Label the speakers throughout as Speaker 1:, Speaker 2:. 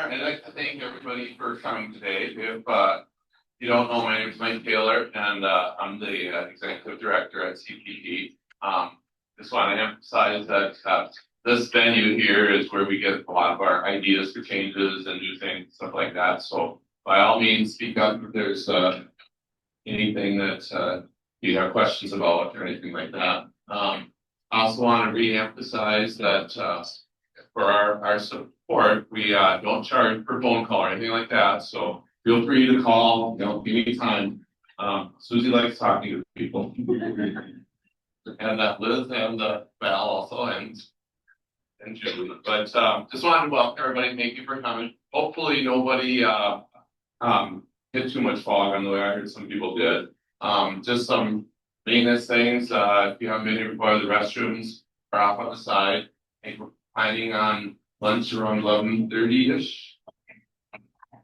Speaker 1: All right, I'd like to thank everybody for coming today. If you don't know, my name is Mike Taylor, and I'm the executive director at CPT. Just want to emphasize that this venue here is where we get a lot of our ideas for changes and new things, stuff like that. So by all means, speak up if there's anything that you have questions about or anything like that. I also want to re-emphasize that for our support, we don't charge per phone call or anything like that. So feel free to call, anytime. Susie likes talking to people. And Liz and Val also and Julie. But just wanted to welcome everybody. Thank you for coming. Hopefully nobody hit too much fog on the way. I heard some people did. Just some maintenance things. If you haven't been here before, the restrooms are off on the side. I think we're planning on lunch around 11:30-ish.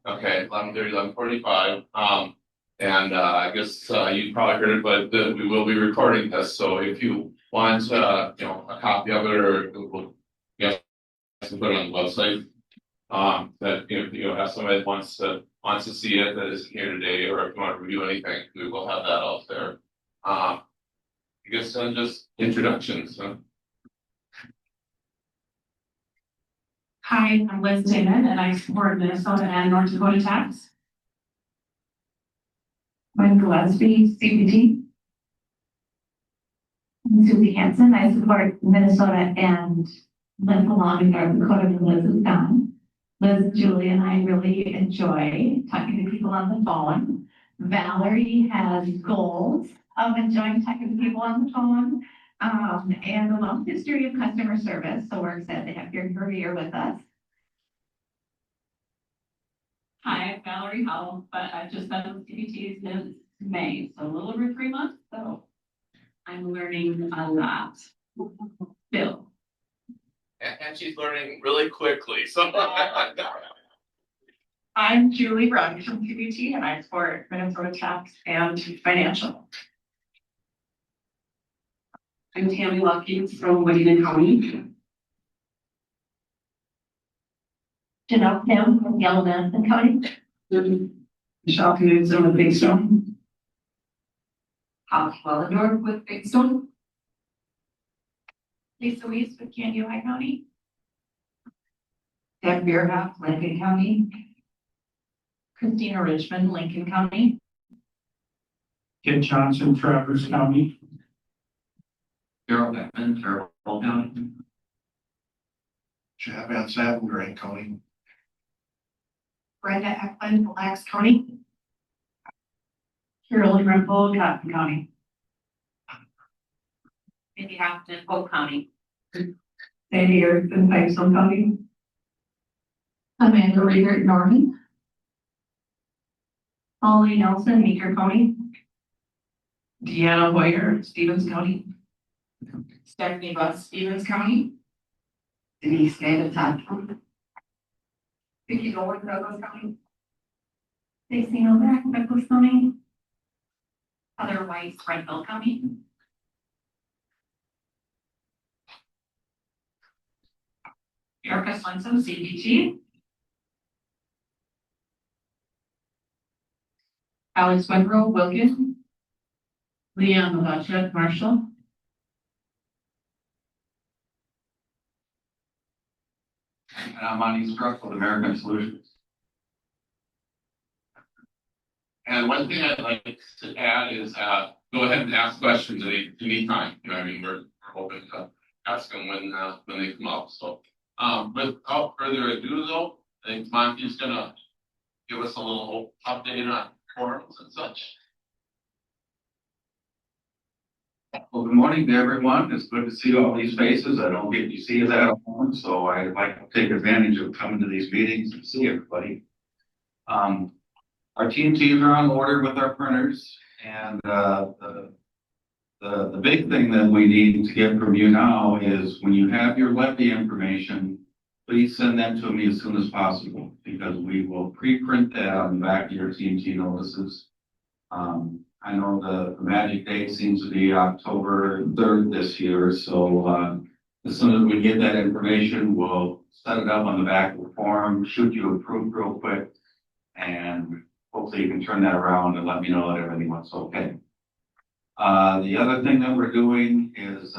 Speaker 1: Okay, 11:30, 11:45. And I guess you probably heard it, but we will be recording this. So if you want, a copy of it, or we'll put it on the website. That if you have somebody that wants to see it that isn't here today, or if you want to review anything, we will have that out there. I guess just introductions.
Speaker 2: Hi, I'm Liz Damon, and I support Minnesota and North Dakota tax. I'm Gillespie, CPT. I'm Susie Hansen. I support Minnesota and live along in North Dakota, and Liz is gone. Liz, Julie, and I really enjoy talking to people on the phone. Valerie has goals of enjoying talking to people on the phone, and a long history of customer service. So we're excited to have your career with us.
Speaker 3: Hi, I'm Valerie Howell, but I've just been with CPT since May, so a little over 3 months. So I'm learning a lot. Bill.
Speaker 1: And she's learning really quickly. So
Speaker 2: I'm Julie Rugg from CPT, and I support Minnesota tax and financial.
Speaker 3: I'm Tammy Lucky from Whittier County.
Speaker 2: Janelle Kim from Yellowknife County.
Speaker 3: Michelle Knudsen with Big Stone.
Speaker 2: Holly Wellendorf with Big Stone. Lisa Weiss with Kansas County. Deb Bierhoff, Lincoln County. Christina Richmond, Lincoln County.
Speaker 4: Kit Johnson, Traverse County.
Speaker 5: Carol Beckman, Carroll County.
Speaker 6: Chad Van Satten, Grant County.
Speaker 2: Brenda Eklund, Mille Lacs County. Carolyn Rimple, Cotton County. Mindy Houghton, Polk County. Sandy Erickson, Pipestone County. Amanda Reeder, Norman. Holly Nelson, Meeker County. Deanna Hoyer, Stevens County. Stephanie Buss, Stevens County. Denise David, Todd County. Vicki Gold, Douglas County. Stacy Novak, Douglas County. Heather Weiss, Redville County. Erica Swenson, CPT. Alex Wendrow, Wilkin. Leanne Lavacha, Marshall.
Speaker 5: And I'm Monty Struck with American Solutions.
Speaker 1: And one thing I'd like to add is go ahead and ask questions at any time. We're open to ask them when they come up. So without further ado, though, I think Monty's gonna give us a little update on forums and such.
Speaker 5: Well, good morning to everyone. It's good to see all these faces. I don't get to see that often, so I like to take advantage of coming to these meetings and see everybody. Our teams are on order with our printers, and the big thing that we need to get from you now is when you have your levy information, please send that to me as soon as possible, because we will pre-print that on the back of your TNT notices. I know the magic date seems to be October 3rd this year, so As soon as we get that information, we'll set it up on the back of the form, shoot you a proof real quick. And hopefully you can turn that around and let me know that everything looks okay. The other thing that we're doing is,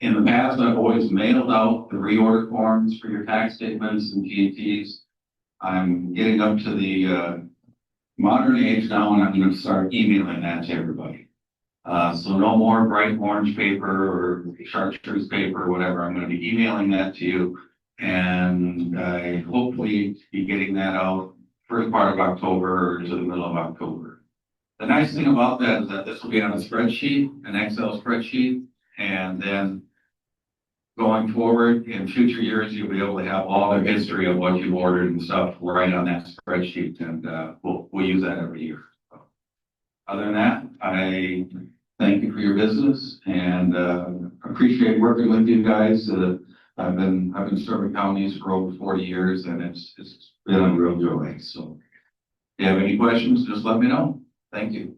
Speaker 5: in the past, I've always mailed out the reorder forms for your tax statements and PATs. I'm getting up to the modern age now, and I'm gonna start emailing that to everybody. So no more bright orange paper or chartreuse paper or whatever. I'm gonna be emailing that to you. And I hopefully be getting that out first part of October or to the middle of October. The nice thing about that is that this will be on a spreadsheet, an Excel spreadsheet, and then going forward in future years, you'll be able to have all the history of what you've ordered and stuff right on that spreadsheet, and we'll use that every year. So, other than that, I thank you for your business and appreciate working with you guys. I've been serving counties for over 40 years, and it's been a real joy. So, if you have any questions, just let me know. Thank you.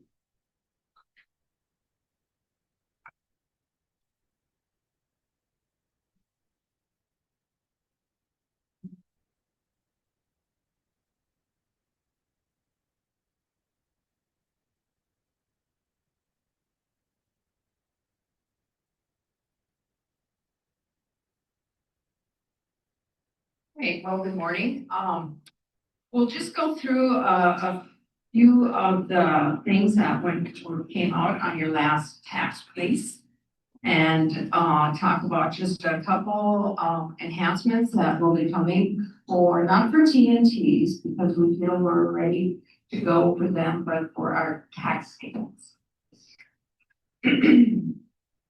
Speaker 7: Great, well, good morning. We'll just go through a few of the things that came out on your last tax release. And talk about just a couple enhancements that will be coming for, not for TNTs, because we feel we're ready to go for them, but for our tax scales.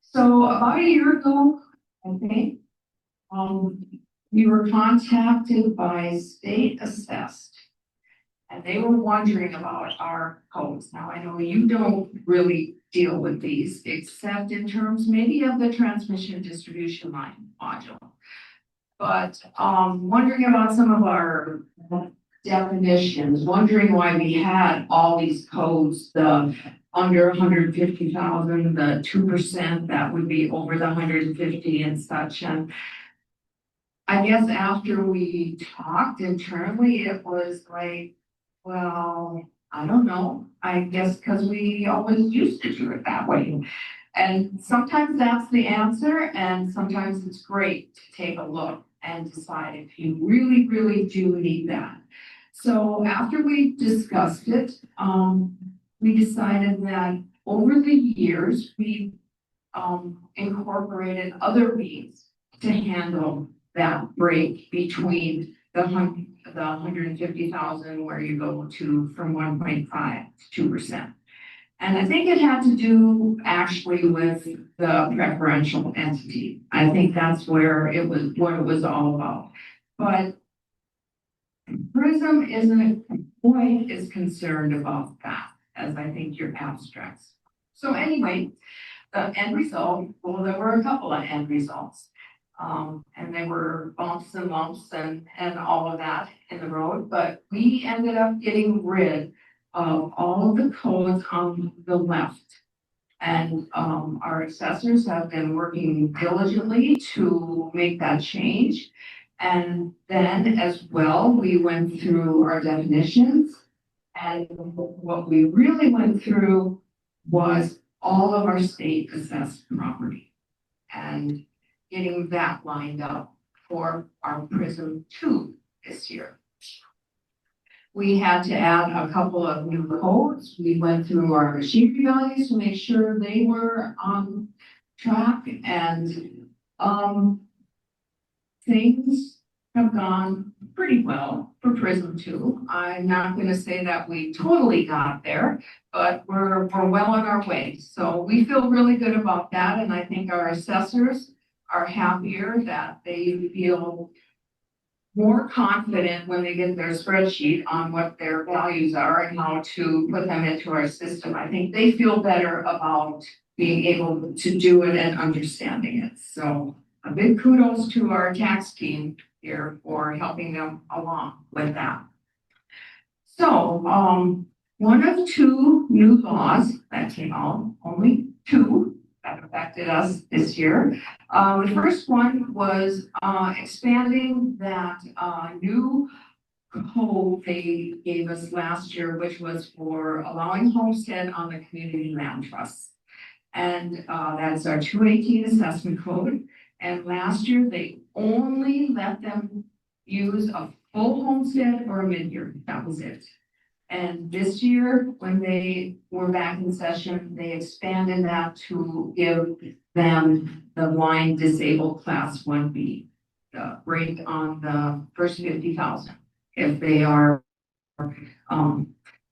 Speaker 7: So about a year ago, I think, we were contacted by State Assessed, and they were wondering about our codes. Now, I know you don't really deal with these, except in terms maybe of the transmission distribution line module. But wondering about some of our definitions, wondering why we had all these codes, the under 150,000, the 2% that would be over the 150 and such. And I guess after we talked internally, it was like, well, I don't know. I guess because we always used to do it that way. And sometimes that's the answer, and sometimes it's great to take a look and decide if you really, really do need that. So after we discussed it, we decided that over the years, we incorporated other means to handle that break between the 150,000 where you go to from 1.5 to 2%. And I think it had to do actually with the preferential entity. I think that's where it was, what it was all about. But PRISM isn't quite as concerned about that as I think your abstracts. So anyway, the end result, well, there were a couple of end results. And they were bumps and lumps and all of that in the road, but we ended up getting rid of all of the codes on the left. And our assessors have been working diligently to make that change. And then as well, we went through our definitions, and what we really went through was all of our state assessed property and getting that lined up for our PRISM 2 this year. We had to add a couple of new codes. We went through our machinery values to make sure they were on track, and things have gone pretty well for PRISM 2. I'm not going to say that we totally got there, but we're well on our way. So we feel really good about that, and I think our assessors are happier that they feel more confident when they get their spreadsheet on what their values are and how to put them into our system. I think they feel better about being able to do it and understanding it. So a big kudos to our tax team here for helping them along with that. So one of two new laws that came out, only two that affect affected us this year. The first one was, expanding that, new code they gave us last year, which was for allowing homestead on the community land trusts. And, that's our 218 assessment code. And last year, they only let them use a full homestead or a mid-year. That was it. And this year, when they were back in session, they expanded that to give them the blind disabled class 1B. The break on the first 50,000 if they are,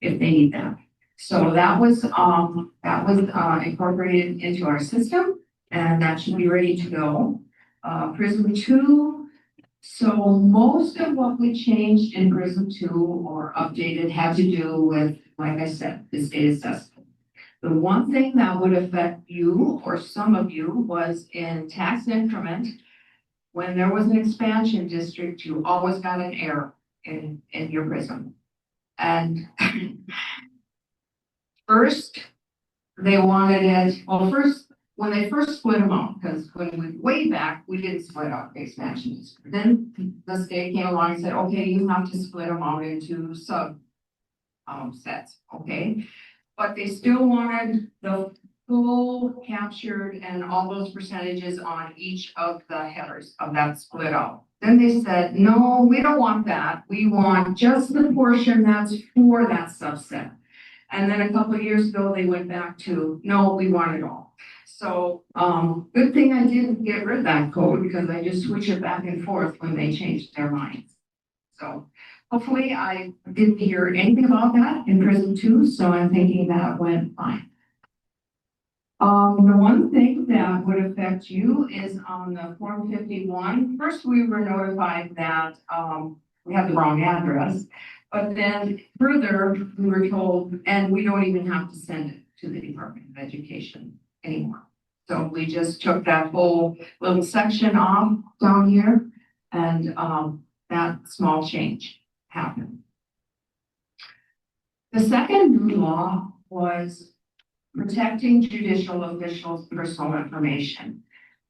Speaker 7: if they need that. So that was incorporated into our system, and that should be ready to go. Prism 2, so most of what we changed in Prism 2 or updated had to do with, like I said, the state assessment. The one thing that would affect you or some of you was in tax increment. When there was an expansion district, you always got an error in your Prism. And first, they wanted it, well, first, when they first split them out, because when we way back, we didn't split out the expansions. Then the state came along and said, okay, you have to split them out into sub sets, okay? But they still wanted the full captured and all those percentages on each of the headers of that split out. Then they said, no, we don't want that. We want just the portion that's for that subset. And then a couple of years ago, they went back to, no, we want it all. So, good thing I didn't get rid of that code because I just switch it back and forth when they changed their minds. So hopefully I didn't hear anything about that in Prism 2, so I'm thinking that went fine. The one thing that would affect you is on the Form 51. First, we were notified that, we had the wrong address. But then further, we were told, and we don't even have to send it to the Department of Education anymore. So we just took that whole little section off down here, and that small change happened. The second new law was protecting judicial officials' personal information.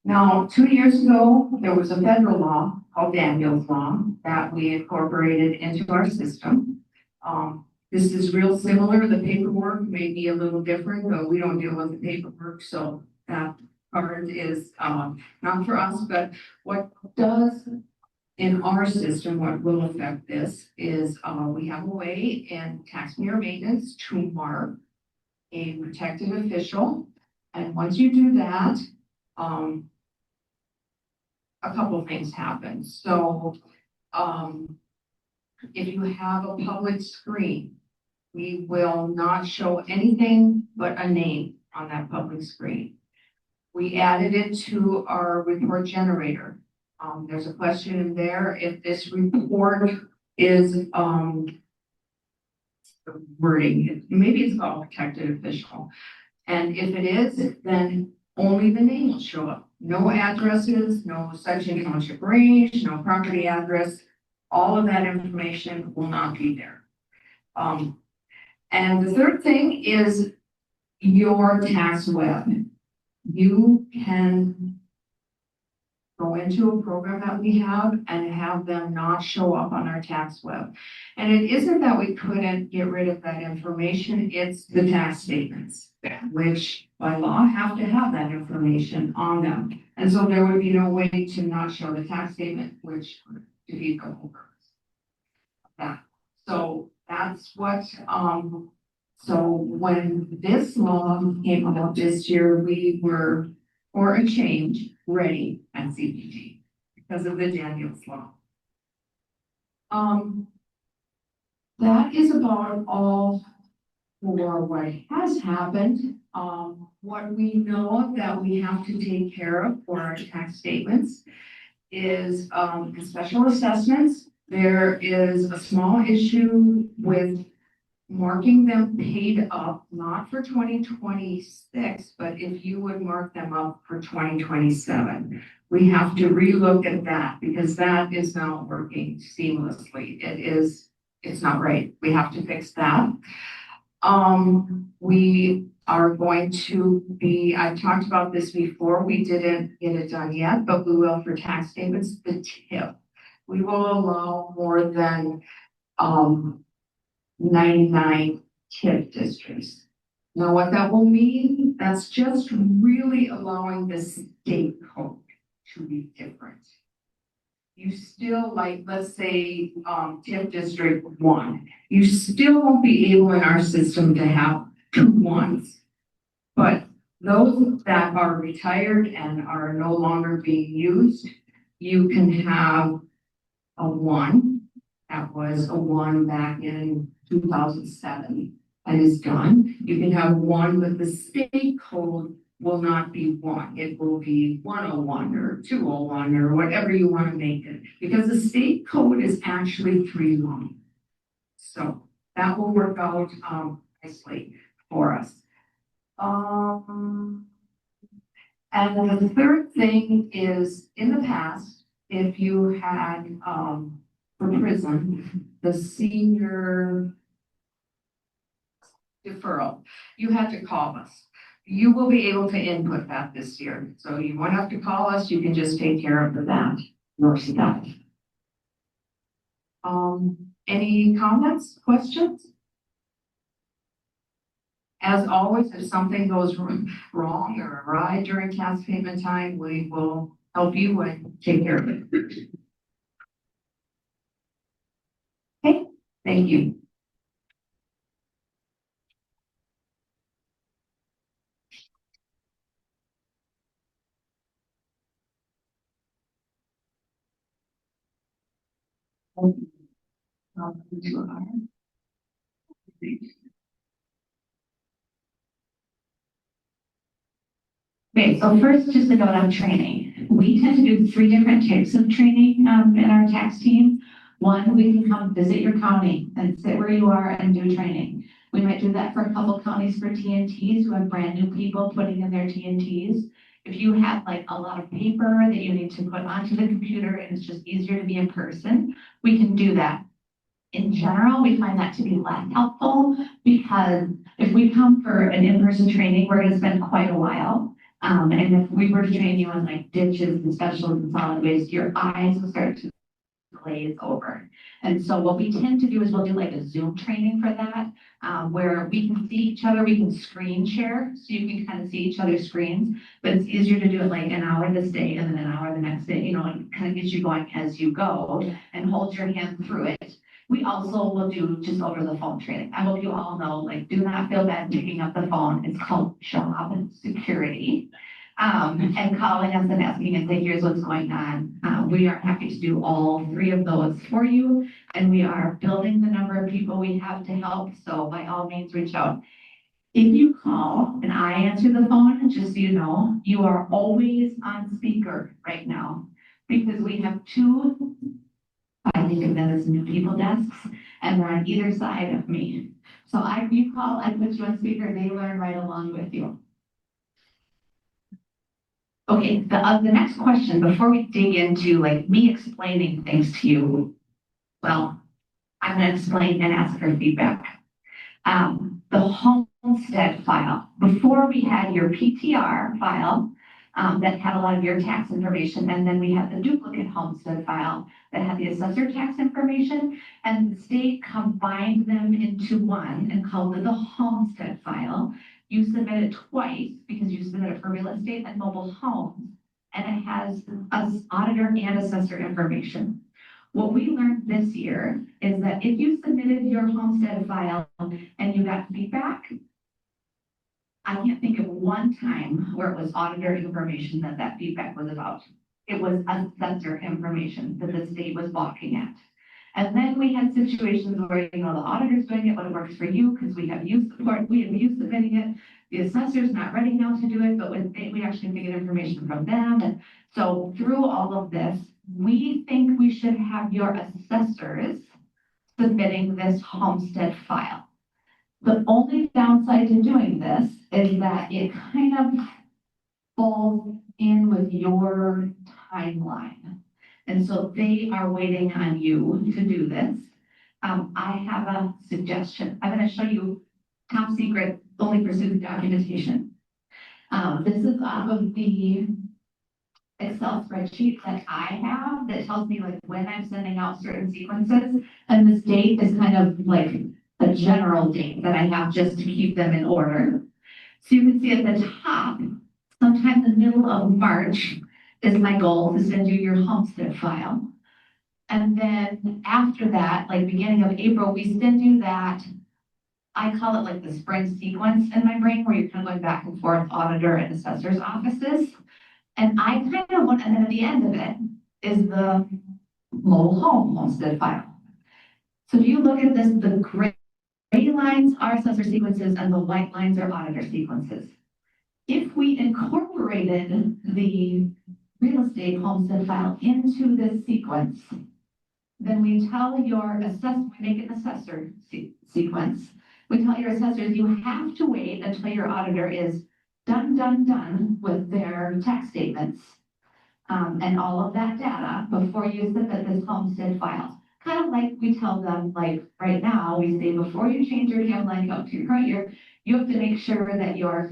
Speaker 7: Now, 2 years ago, there was a federal law called Daniel's Law that we incorporated into our system. This is real similar. The paperwork may be a little different, but we don't deal with the paperwork, so that part is not for us. But what does in our system, what will affect this is we have a way in taxpayer maintenance to mark a protected official. And once you do that, a couple of things happen. So, if you have a public screen, we will not show anything but a name on that public screen. We added it to our report generator. There's a question in there if this report is, wording, maybe it's called protected official. And if it is, then only the name will show up. No addresses, no section township range, no property address. All of that information will not be there. And the third thing is your tax web. You can go into a program that we have and have them not show up on our tax web. And it isn't that we couldn't get rid of that information, it's the tax statements, which by law have to have that information on them. And so there would be no way to not show the tax statement, which would defeat the whole purpose of that. So that's what, so when this law came out this year, we were, for a change, ready at CPT because of the Daniels Law. That is about all for what has happened. What we know that we have to take care of for our tax statements is the special assessments. There is a small issue with marking them paid up, not for 2026, but if you would mark them up for 2027. We have to relook at that because that is not working seamlessly. It's not right. We have to fix that. We are going to be, I talked about this before, we didn't get it done yet, but we will for tax statements, the tip. We will allow more than, 99 tip districts. Now, what that will mean, that's just really allowing the state code to be different. You still, like, let's say, TIF District 1, you still won't be able in our system to have 2 ones. But those that are retired and are no longer being used, you can have a 1. That was a 1 back in 2007 and is done. You can have 1, but the state code will not be 1. It will be 101 or 201 or whatever you want to make it, because the state code is actually 3 long. So that will work out nicely for us. And then the third thing is, in the past, if you had for prison, the senior deferral, you had to call us. You will be able to input that this year. So you won't have to call us, you can just take care of that yourself. Any comments, questions? As always, if something goes wrong or awry during tax payment time, we will help you and take care of it. Okay, thank you.
Speaker 2: Okay, so first, just a note on training. We tend to do 3 different types of training in our tax team. One, we can come visit your county and sit where you are and do training. We might do that for a couple counties for TNTs who have brand new people putting in their TNTs. If you have like a lot of paper that you need to put onto the computer and it's just easier to be in person, we can do that. In general, we find that to be less helpful because if we come for an in-person training, we're gonna spend quite a while. And if we were to train you on like ditches and specials and solid waste, your eyes will start to glaze over. And so what we tend to do is we'll do like a Zoom training for that, where we can see each other, we can screen share, so you can kind of see each other's screens, but it's easier to do it like an hour this day and then an hour the next day, you know, and kind of gets you going as you go and hold your hand through it. We also will do just over the phone training. I hope you all know, like, do not feel bad picking up the phone. It's called job security. And calling us and asking and say, here's what's going on. We are happy to do all 3 of those for you. And we are building the number of people we have to help. So by all means, reach out. If you call and I answer the phone, just so you know, you are always on speaker right now because we have 2, I think of them as new people desks, and they're on either side of me. So you call, I put you on speaker, they learn right along with you. Okay, the next question, before we dig into like me explaining things to you, well, I'm gonna explain and ask for feedback. The homestead file, before we had your PTR file, that had a lot of your tax information, and then we had the duplicate homestead file that had the assessor tax information, and the state combined them into one and called it the homestead file. You submit it twice because you submit it for real estate and mobile homes, and it has auditor and assessor information. What we learned this year is that if you submitted your homestead file and you got feedback, I can't think of one time where it was auditor information that feedback was about. It was assessor information that the state was balking at. And then we had situations where, you know, the auditor's doing it, but it works for you because we have you support, we have you submitting it. The assessor's not ready now to do it, but we actually have to get information from them. And so through all of this, we think we should have your assessors submitting this homestead file. The only downside to doing this is that it kind of falls in with your timeline. And so they are waiting on you to do this. I have a suggestion. I'm going to show you top secret only pursues documentation. This is off of the Excel spreadsheet that I have that tells me like when I'm sending out certain sequences. And this date is kind of like a general date that I have just to keep them in order. So you can see at the top, sometime in the middle of March is my goal to send you your homestead file. And then after that, like beginning of April, we send you that. I call it like the spring sequence in my brain where you're kind of going back and forth auditor and assessor's offices. And I kind of want, and then at the end of it is the mobile home homestead file. So if you look at this, the gray lines are assessor sequences and the white lines are auditor sequences. If we incorporated the real estate homestead file into this sequence, then we tell your assessor, we make an assessor sequence. We tell your assessors you have to wait until your auditor is done with their tax statements and all of that data before you submit this homestead file. Kind of like we tell them, like right now, we say before you change your timeline up to your current year, you have to make sure that your,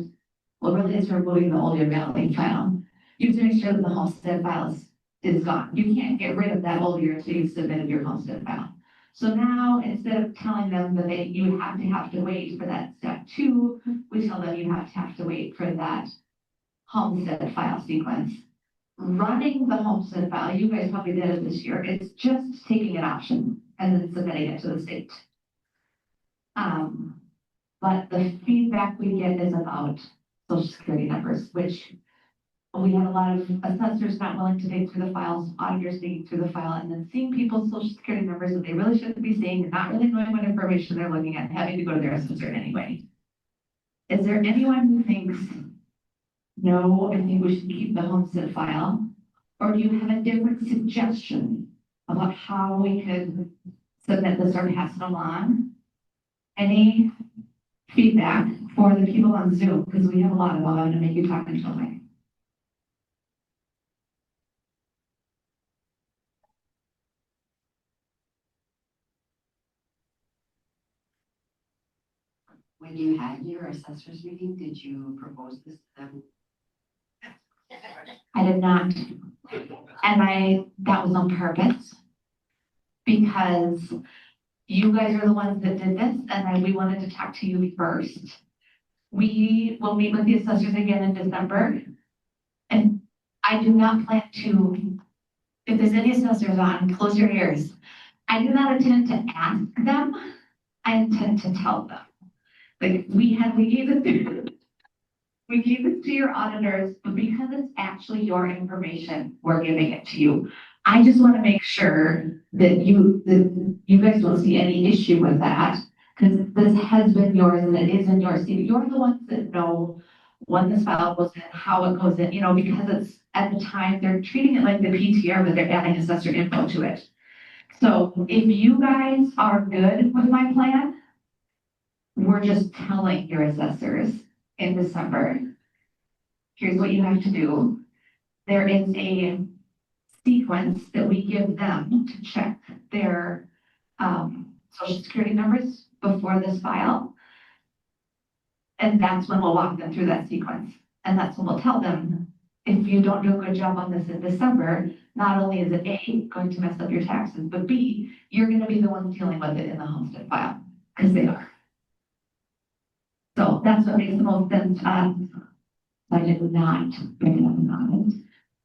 Speaker 2: well, really it's removing the old year mailing file. You have to make sure that the homestead file is gone. You can't get rid of that old year until you've submitted your homestead file. So now, instead of telling them that you have to wait for that step 2, we tell them you have to wait for that homestead file sequence. Running the homestead file, you guys probably did it this year, it's just taking an option and then submitting it to the state. But the feedback we get is about social security numbers, which we had a lot of assessors not willing to dig through the files, auditors digging through the file, and then seeing people's social security numbers that they really shouldn't be seeing, not really knowing what information they're looking at, and having to go to their assessor anyway. Is there anyone who thinks, no, I think we should keep the homestead file? Or do you have a different suggestion about how we could submit this or pass it along? Any feedback for the people on Zoom? Because we have a lot of them. I'm going to make you talk until like.
Speaker 7: When you had your assessors meeting, did you propose this to them?
Speaker 2: I did not. And that was on purpose. Because you guys are the ones that did this, and we wanted to talk to you first. We will meet with the assessors again in December. And I do not plan to, if there's any assessors on, close your ears. I do not intend to ask them. I intend to tell them. Like we gave it to your auditors, but because it's actually your information, we're giving it to you. I just want to make sure that you guys don't see any issue with that, because this has been yours and it is in yours. You're the ones that know when this file goes in, how it goes in, because it's at the time they're treating it like the PTR, but they're adding assessor info to it. So if you guys are good with my plan, we're just telling your assessors in December, here's what you have to do. There is a sequence that we give them to check their social security numbers before this file. And that's when we'll walk them through that sequence. And that's when we'll tell them, if you don't do a good job on this in December, not only is it A, going to mess up your taxes, but B, you're going to be the ones dealing with it in the homestead file, because they are. So that's what makes the most sense to us. I did not bring it up in August.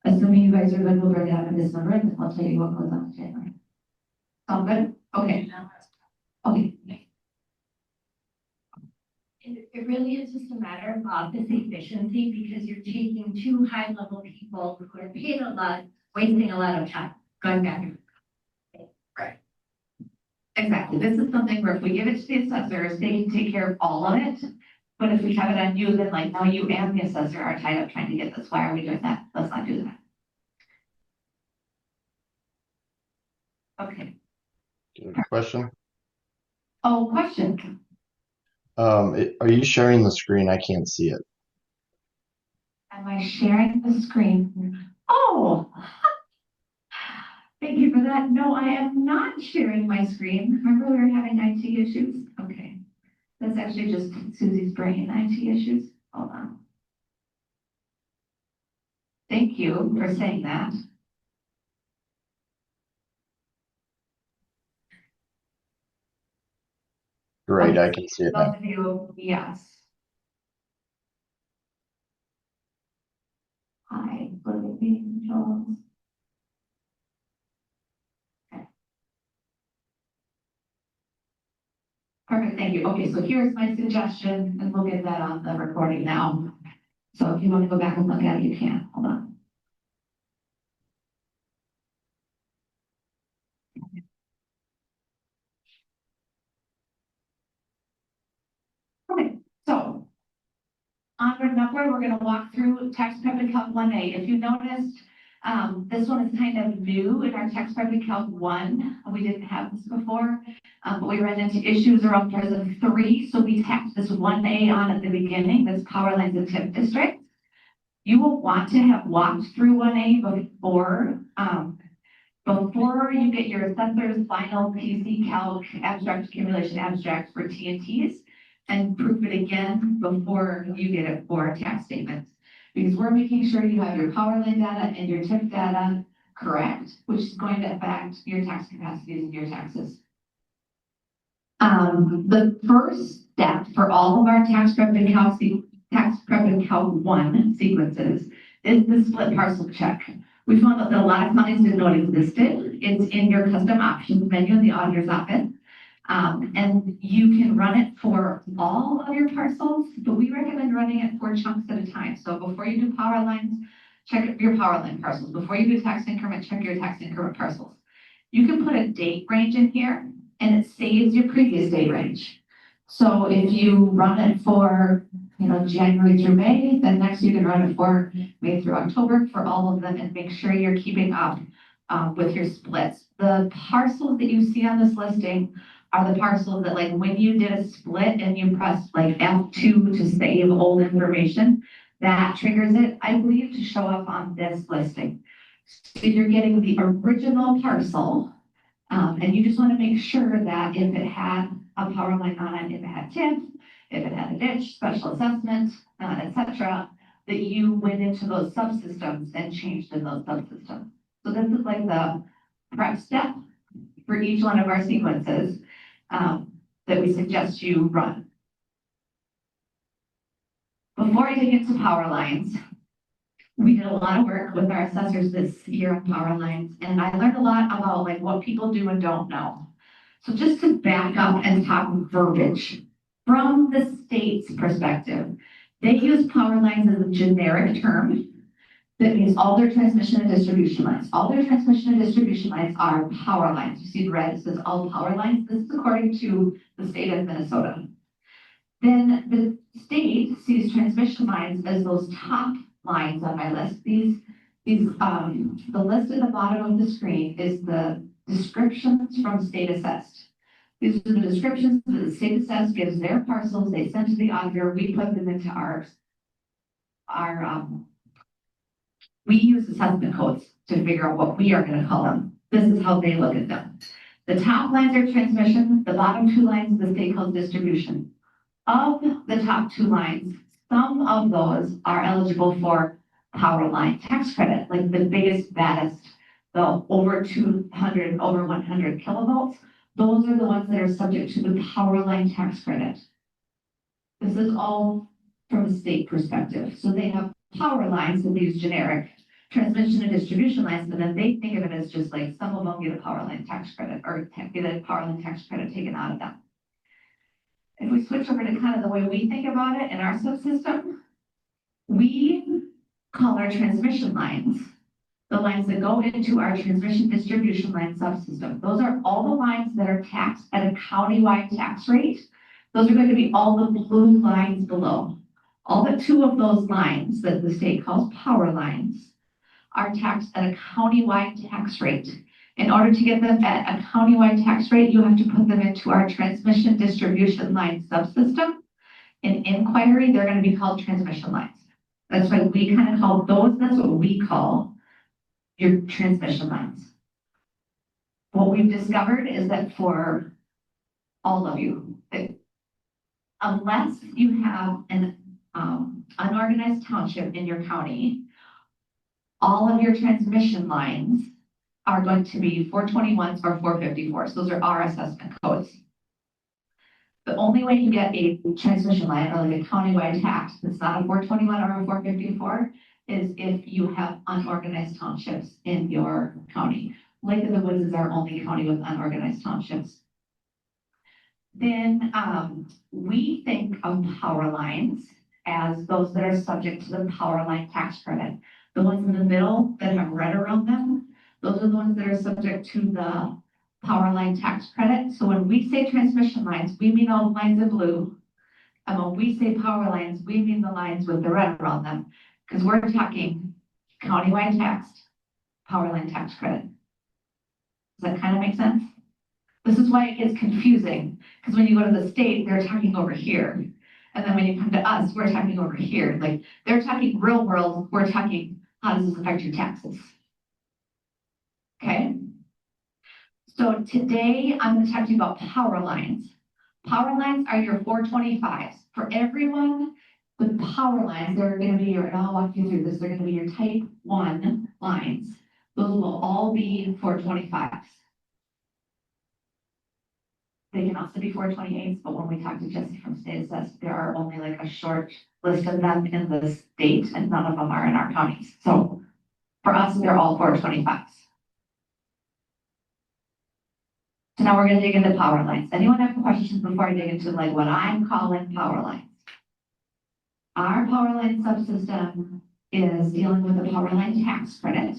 Speaker 2: Assuming you guys are good, we'll bring it up in December, and I'll tell you what goes on in January. Sound good? Okay. Okay.
Speaker 8: It really is just a matter of office efficiency, because you're taking 2 high-level people who are paid a lot, wasting a lot of time going back and forth.
Speaker 2: Right. Exactly. This is something where if we give it to the assessors, they can take care of all of it. But if we have it on you, then like now you and the assessor are tied up trying to get this. Why are we doing that? Let's not do that. Okay.
Speaker 9: Question.
Speaker 2: Oh, question.
Speaker 9: Are you sharing the screen? I can't see it.
Speaker 2: Am I sharing the screen? Oh, thank you for that. No, I am not sharing my screen. Remember we were having IT issues? Okay. That's actually just Susie's brain IT issues. Hold on. Thank you for saying that.
Speaker 9: Great, I can see it now.
Speaker 2: Those of you, yes. Hi, what are the meeting controls? Okay. Perfect, thank you. Okay, so here's my suggestion, and we'll get that on the recording now. So if you want to go back and look at it, you can. Hold on. Okay, so onward and upward, we're going to walk through tax prep and calc 1A. If you noticed, this one is kind of new in our tax prep and calc 1. We didn't have this before, but we ran into issues around present 3. So we tacked this 1A on at the beginning, this power lines and tip district. You will want to have walked through 1A before you get your assessor's final PC calc abstract accumulation abstract for T&Ts, and proof it again before you get it for tax statements. Because we're making sure you have your power line data and your tip data correct, which is going to affect your tax capacities and your taxes. The first step for all of our tax prep and calc 1 sequences is the split parcel check. We found out that a lot of counties didn't know it existed. It's in your custom options menu in the auditor's office. And you can run it for all of your parcels, but we recommend running it 4 chunks at a time. So before you do power lines, check your power line parcels. Before you do tax increment, check your tax increment parcels. You can put a date range in here, and it saves your previous date range. So if you run it for, January through May, then next you can run it for May through October for all of them, and make sure you're keeping up with your splits. The parcels that you see on this listing are the parcels that, like, when you did a split and you pressed like F2 to save old information, that triggers it, I believe, to show up on this listing. So you're getting the original parcel, and you just want to make sure that if it had a power line on it, if it had TIF, if it had a ditch, special assessment, etc., that you went into those subsystems and changed in those subsystems. So this is like the prep step for each one of our sequences that we suggest you run. Before I dig into power lines, we did a lot of work with our assessors this year on power lines, and I learned a lot about like what people do and don't know. So just to back up and talk verbiage, from the state's perspective, they use power lines as a generic term that means all their transmission and distribution lines. All their transmission and distribution lines are power lines. You see red, it says all power lines. This is according to the state of Minnesota. Then the state sees transmission lines as those top lines on my list. The list at the bottom of the screen is the descriptions from state assessed. These are the descriptions that the state assessed gives their parcels. They send to the auditor. We put them into we use assessment codes to figure out what we are going to call them. This is how they look at them. The top lines are transmission. The bottom 2 lines, the state calls distribution. Of the top 2 lines, some of those are eligible for power line tax credit, like the biggest, baddest, the over 200, over 100 kilovolts. Those are the ones that are subject to the power line tax credit. This is all from a state perspective. So they have power lines that they use generic transmission and distribution lines, but then they think of it as just like some of them get a power line tax credit or get a power line tax credit taken out of them. If we switch over to kind of the way we think about it in our subsystem, we call our transmission lines the lines that go into our transmission distribution line subsystem. Those are all the lines that are taxed at a countywide tax rate. Those are going to be all the blue lines below. All but 2 of those lines that the state calls power lines are taxed at a countywide tax rate. In order to get them at a countywide tax rate, you have to put them into our transmission distribution line subsystem. In inquiry, they're going to be called transmission lines. That's why we kind of call those, that's what we call your transmission lines. What we've discovered is that for all of you, unless you have an unorganized township in your county, all of your transmission lines are going to be 421s or 454s. Those are our assessment codes. The only way you get a transmission line or like a countywide tax that's not a 421 or a 454 is if you have unorganized townships in your county. Lake of the Woods is our only county with unorganized townships. Then we think of power lines as those that are subject to the power line tax credit. The ones in the middle that have red around them, those are the ones that are subject to the power line tax credit. So when we say transmission lines, we mean all the lines in blue. And when we say power lines, we mean the lines with the red around them. Because we're talking countywide taxed power line tax credit. Does that kind of make sense? This is why it gets confusing. Because when you go to the state, they're talking over here. And then when you come to us, we're talking over here. Like they're talking real world, we're talking how does this affect your taxes? Okay. So today I'm going to talk to you about power lines. Power lines are your 425s. For everyone with power lines, they're going to be your, and I'll walk you through this, they're going to be your type 1 lines. Those will all be 425s. They can also be 428s, but when we talk to Jesse from State Assess, there are only like a short list of them in the state and none of them are in our counties. So for us, they're all 425s. So now we're going to dig into power lines. Anyone have questions before I dig into like what I'm calling power lines? Our power line subsystem is dealing with the power line tax credit.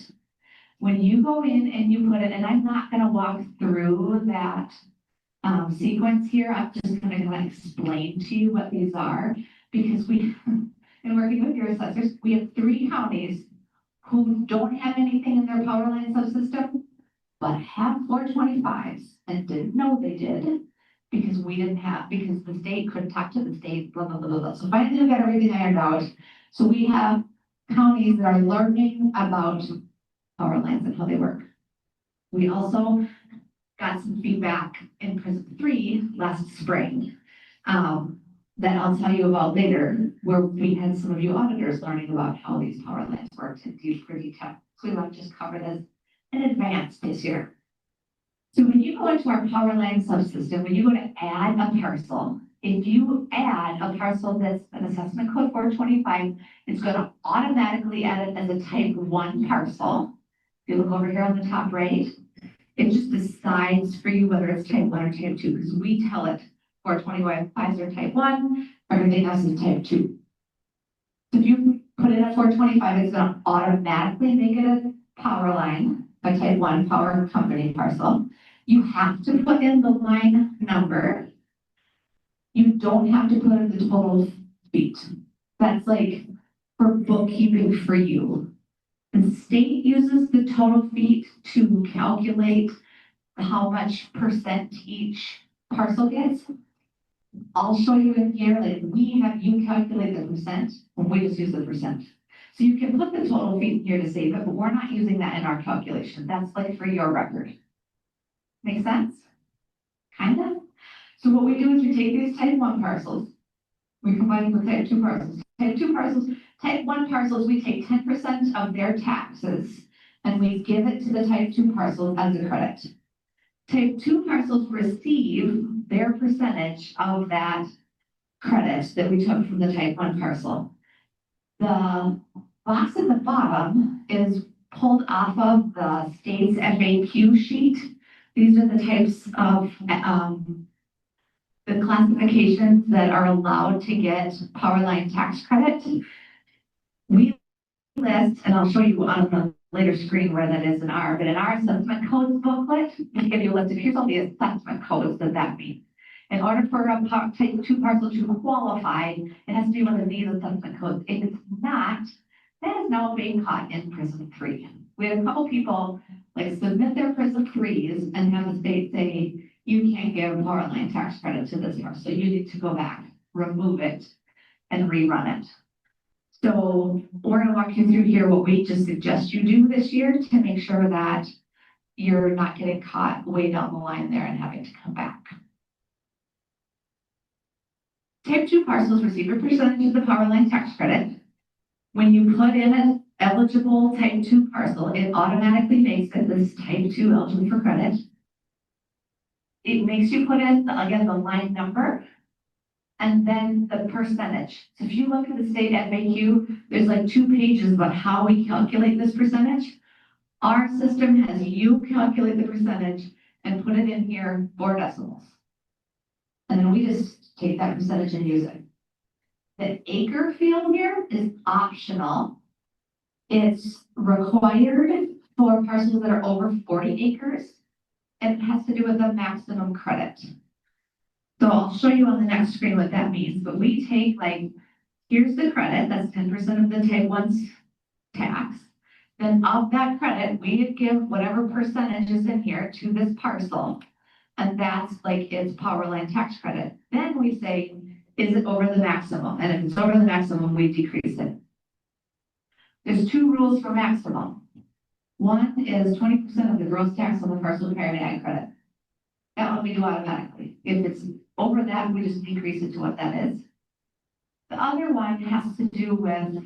Speaker 2: When you go in and you put it, and I'm not going to walk through that sequence here, I'm just going to explain to you what these are because we, in working with your assessors, we have 3 counties who don't have anything in their power line subsystem, but have 425s and didn't know they did because we didn't have, because the state couldn't talk to the state, blah, blah, blah, blah, blah. So finally we got everything ironed out. So we have counties that are learning about power lines and how they work. We also got some feedback in Prism 3 last spring that I'll tell you about later, where we had some of you auditors learning about how these power lines work in pretty detail. So we want to just cover this in advance this year. So when you go into our power line subsystem, when you go to add a parcel, if you add a parcel that's an assessment code 425, it's going to automatically add it as a type 1 parcel. If you look over here on the top right, it just decides for you whether it's type 1 or type 2, because we tell it 425s are type 1, everything else is type 2. So if you put in a 425, it's going to automatically make it a power line, a type 1 power company parcel. You have to put in the line number. You don't have to put in the total feet. That's like for bookkeeping for you. The state uses the total feet to calculate how much percent each parcel gets. I'll show you in here, like we have you calculate the percent, and we just use the percent. So you can put the total feet here to save it, but we're not using that in our calculation. That's like for your record. Make sense? Kind of? So what we do is we take these type 1 parcels, we combine them with type 2 parcels. Type 1 parcels, we take 10% of their taxes and we give it to the type 2 parcels as a credit. Type 2 parcels receive their percentage of that credit that we took from the type 1 parcel. The box at the bottom is pulled off of the state's FAQ sheet. These are the types of the classifications that are allowed to get power line tax credit. We list, and I'll show you on the later screen where that is in our, but in our assessment codes booklet, we give you a list of here's all the assessment codes that means. In order for a type 2 parcel to qualify, it has to be one of these assessment codes. If it's not, that is now being caught in Prism 3. We had a couple people like submit their Prism 3s and have the state say, you can't give power line tax credit to this parcel. You need to go back, remove it, and rerun it. So we're going to walk you through here what we just suggest you do this year to make sure that you're not getting caught way down the line there and having to come back. Type two parcels receive a percentage of the power line tax credit. When you put in an eligible type two parcel, it automatically makes it this type two eligible for credit. It makes you put in, again, the line number and then the percentage. So if you look at the state FAQ, there's like 2 pages about how we calculate this percentage. Our system has you calculate the percentage and put it in here 4 decimals. And then we just take that percentage and use it. The acre field here is optional. It's required for parcels that are over 40 acres. And it has to do with the maximum credit. So I'll show you on the next screen what that means. But we take like, here's the credit, that's 10% of the type one's tax. Then of that credit, we give whatever percentage is in here to this parcel. And that's like its power line tax credit. Then we say, is it over the maximum? And if it's over the maximum, we decrease it. There's 2 rules for maximum. One is 20% of the gross tax on the parcel carrying ag credit. That one we do automatically. If it's over that, we just decrease it to what that is. The other one has to do with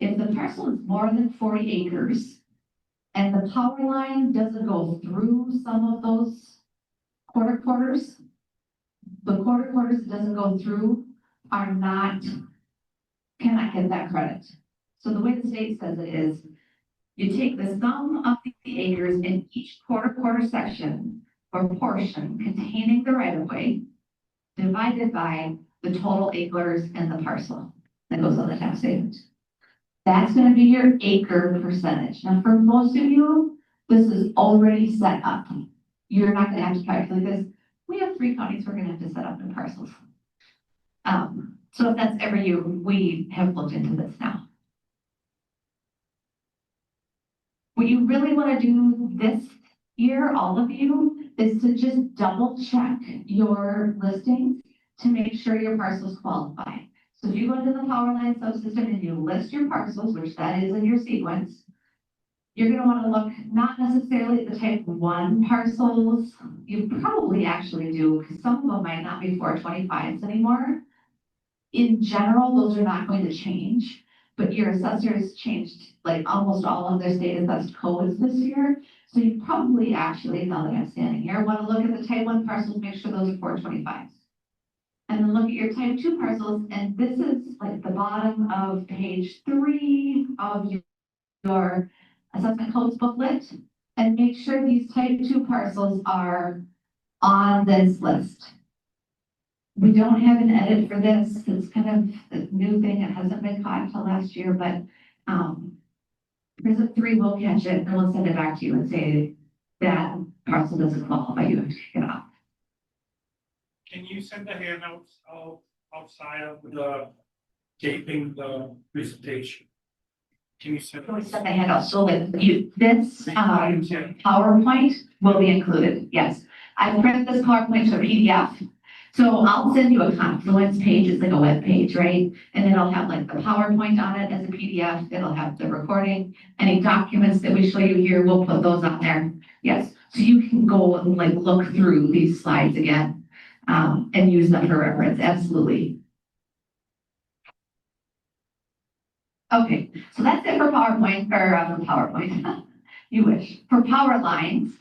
Speaker 2: if the parcel is more than 40 acres and the power line doesn't go through some of those quarters, the quarters that doesn't go through cannot get that credit. So the way the state says it is, you take the sum of the acres in each quarter section or portion containing the right of way, divided by the total acres in the parcel that goes on the tax statement. That's going to be your acre percentage. Now, for most of you, this is already set up. You're not going to have to calculate this. We have 3 counties we're going to have to set up in parcels. So if that's ever you, we have looked into this now. What you really want to do this year, all of you, is to just double check your listings to make sure your parcels qualify. So if you go to the power line subsystem and you list your parcels, which that is in your sequence, you're going to want to look not necessarily at the type 1 parcels. You probably actually do, because some of them might not be 425s anymore. In general, those are not going to change, but your assessors changed like almost all of their state assessed codes this year. So you probably actually, now that I'm standing here, want to look at the type 1 parcels, make sure those are 425s. And then look at your type 2 parcels, and this is like the bottom of page 3 of your assessment codes booklet, and make sure these type 2 parcels are on this list. We don't have an edit for this. It's kind of a new thing. It hasn't been caught until last year, but Prism 3 will catch it and we'll send it back to you and say that parcel doesn't qualify, you have to take it off.
Speaker 4: Can you send the handouts outside of the taping the presentation? Can you send?
Speaker 2: We send the handout, so that you, this PowerPoint will be included, yes. I printed this PowerPoint to a PDF. So I'll send you a Confluence page, it's like a web page, right? And it'll have like the PowerPoint on it as a PDF, it'll have the recording, any documents that we show you here, we'll put those on there. Yes, so you can go and like look through these slides again and use them for reference, absolutely. Okay, so that's it for PowerPoint, or PowerPoint, you wish. For power lines,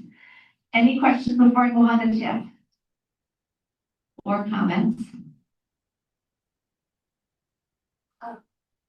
Speaker 2: any questions before I go on to Jeff? Or comments?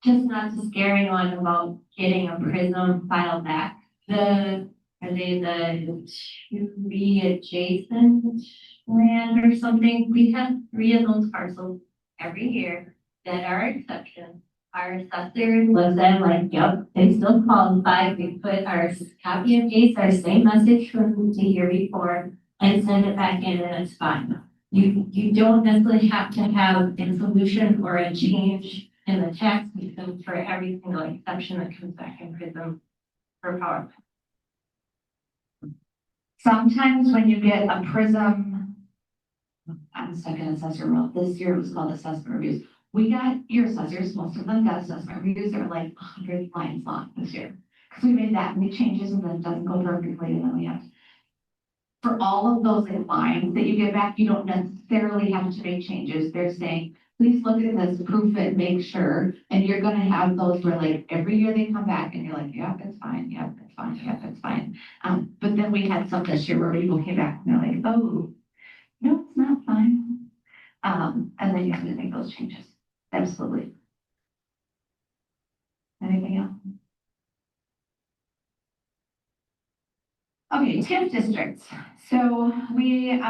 Speaker 8: Just not to scare anyone about getting a Prism file back. Are they the to be adjacent land or something? We have 3 of those parcels every year that are exceptions. Our assessor looks at like, yep, they still qualify. We put our copy and paste our same message from the year before and send it back in and it's fine. You don't necessarily have to have a solution or a change in the tax system for every single exception that comes back in Prism for power.
Speaker 2: Sometimes when you get a Prism, I'm stuck in assessor role. This year it was called assessment reviews. We got your assessors, most of them got assessment reviews that are like 100 lines long this year. Because we made that many changes and then it doesn't go perfectly and then we have for all of those lines that you get back, you don't necessarily have to make changes. They're saying, please look at this, proof it, make sure. And you're gonna have those where like every year they come back and you're like, yep, it's fine, yep, it's fine, yep, it's fine. But then we had some this year where people came back and they're like, oh, no, it's not fine. And then you have to make those changes. Absolutely. Anything else? Okay, TIF districts. So we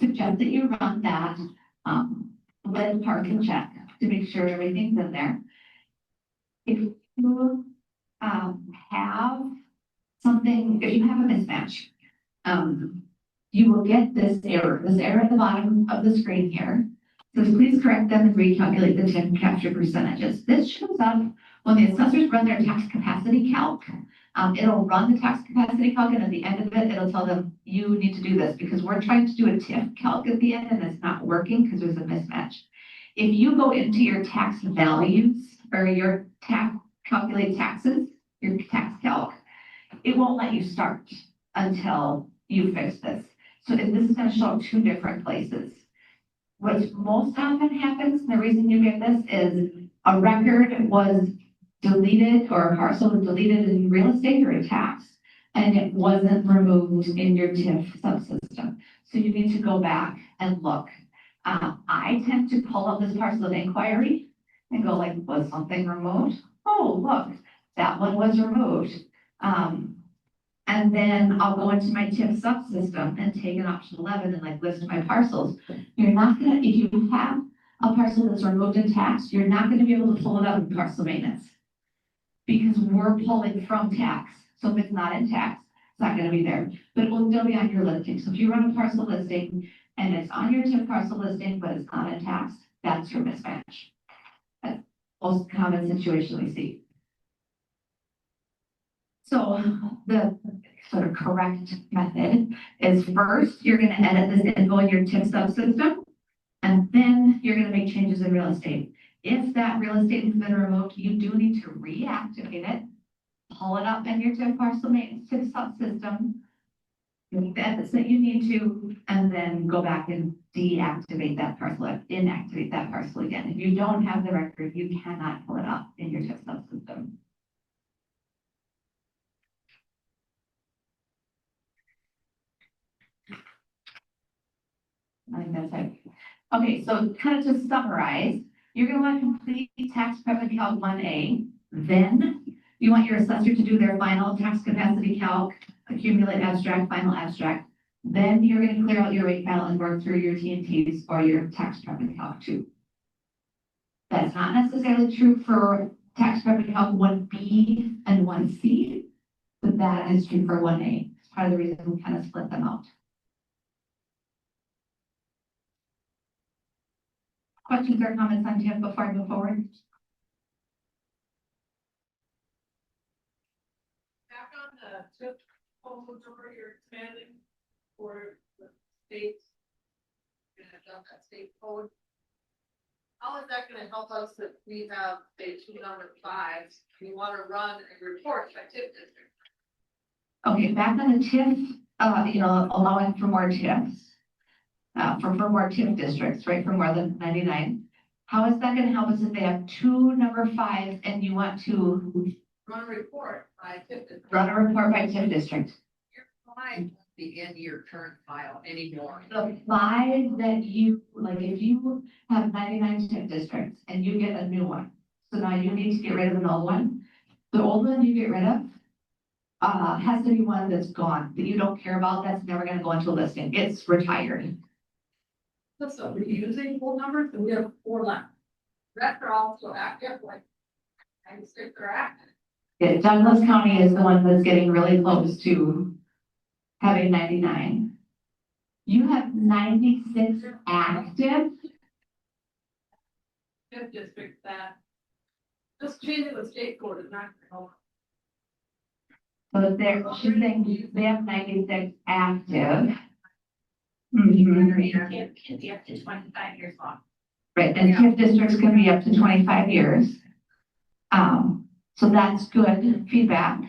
Speaker 2: suggest that you run that lead park and check to make sure everything's in there. If you have something, if you have a mismatch, you will get this error at the bottom of the screen here. So please correct them and recalculate the TIF capture percentages. This shows up when the assessors run their tax capacity calc. It'll run the tax capacity calc, and at the end of it, it'll tell them you need to do this because we're trying to do a TIF calc at the end and it's not working because there's a mismatch. If you go into your tax values or your calculate taxes, your tax calc, it won't let you start until you fix this. So this is going to show up two different places. What most often happens, and the reason you get this is a record was deleted or a parcel was deleted in real estate or a tax, and it wasn't removed in your TIF subsystem. So you need to go back and look. I tend to pull up this parcel of inquiry and go like, was something removed? Oh, look, that one was removed. And then I'll go into my TIF subsystem and take an option 11 and like list my parcels. You're not gonna, if you have a parcel that's removed in tax, you're not gonna be able to pull it up in parcel maintenance because we're pulling from tax. So if it's not in tax, it's not gonna be there, but it will still be on your listing. So if you run a parcel listing and it's on your TIF parcel listing, but it's not in tax, that's your mismatch. That's the most common situation we see. So the sort of correct method is first, you're going to edit this info in your TIF subsystem, and then you're going to make changes in real estate. If that real estate has been removed, you do need to reactivate it, pull it up in your TIF parcel maintenance TIF subsystem, make the edits that you need to, and then go back and deactivate that parcel, inactivate that parcel again. If you don't have the record, you cannot pull it up in your TIF subsystem. I think that's it. Okay, so kind of to summarize, you're going to want to complete tax prep and calc 1A. Then you want your assessor to do their final tax capacity calc, accumulate abstract, final abstract. Then you're going to clear out your rate file and work through your T&Ts or your tax prep and calc 2. That's not necessarily true for tax prep and calc 1B and 1C, but that is true for 1A. It's part of the reason we kind of split them out. Questions or comments on TIF before I move forward?
Speaker 7: Back on the TIF codes over you're expanding for the states. You're gonna adopt that state code. How is that gonna help us if we have, say, 2 number 5s, we wanna run a report by TIF district?
Speaker 2: Okay, back on the TIF, allowing for more TIFs, for more TIF districts, right, for more than 99. How is that gonna help us if they have 2 number 5s and you want to
Speaker 7: Run a report by TIF district.
Speaker 2: run a report by TIF district?
Speaker 7: Your 5 won't be in your current file anymore.
Speaker 2: The 5 that you, like if you have 99 TIF districts and you get a new one, so now you need to get rid of an old one. The old one you get rid of has to be one that's gone, that you don't care about, that's never gonna go into a listing. It's retired.
Speaker 7: So we're using full numbers, and we have 4 left. Rest are also active, like 96 are active.
Speaker 2: Yeah, Douglas County is the one that's getting really close to having 99. You have 96 active.
Speaker 7: TIF districts that just changing the state code is not gonna help.
Speaker 2: So she's saying they have 96 active. Mhm.
Speaker 8: It can be up to 25 years long.
Speaker 2: Right, and TIF districts can be up to 25 years. So that's good feedback.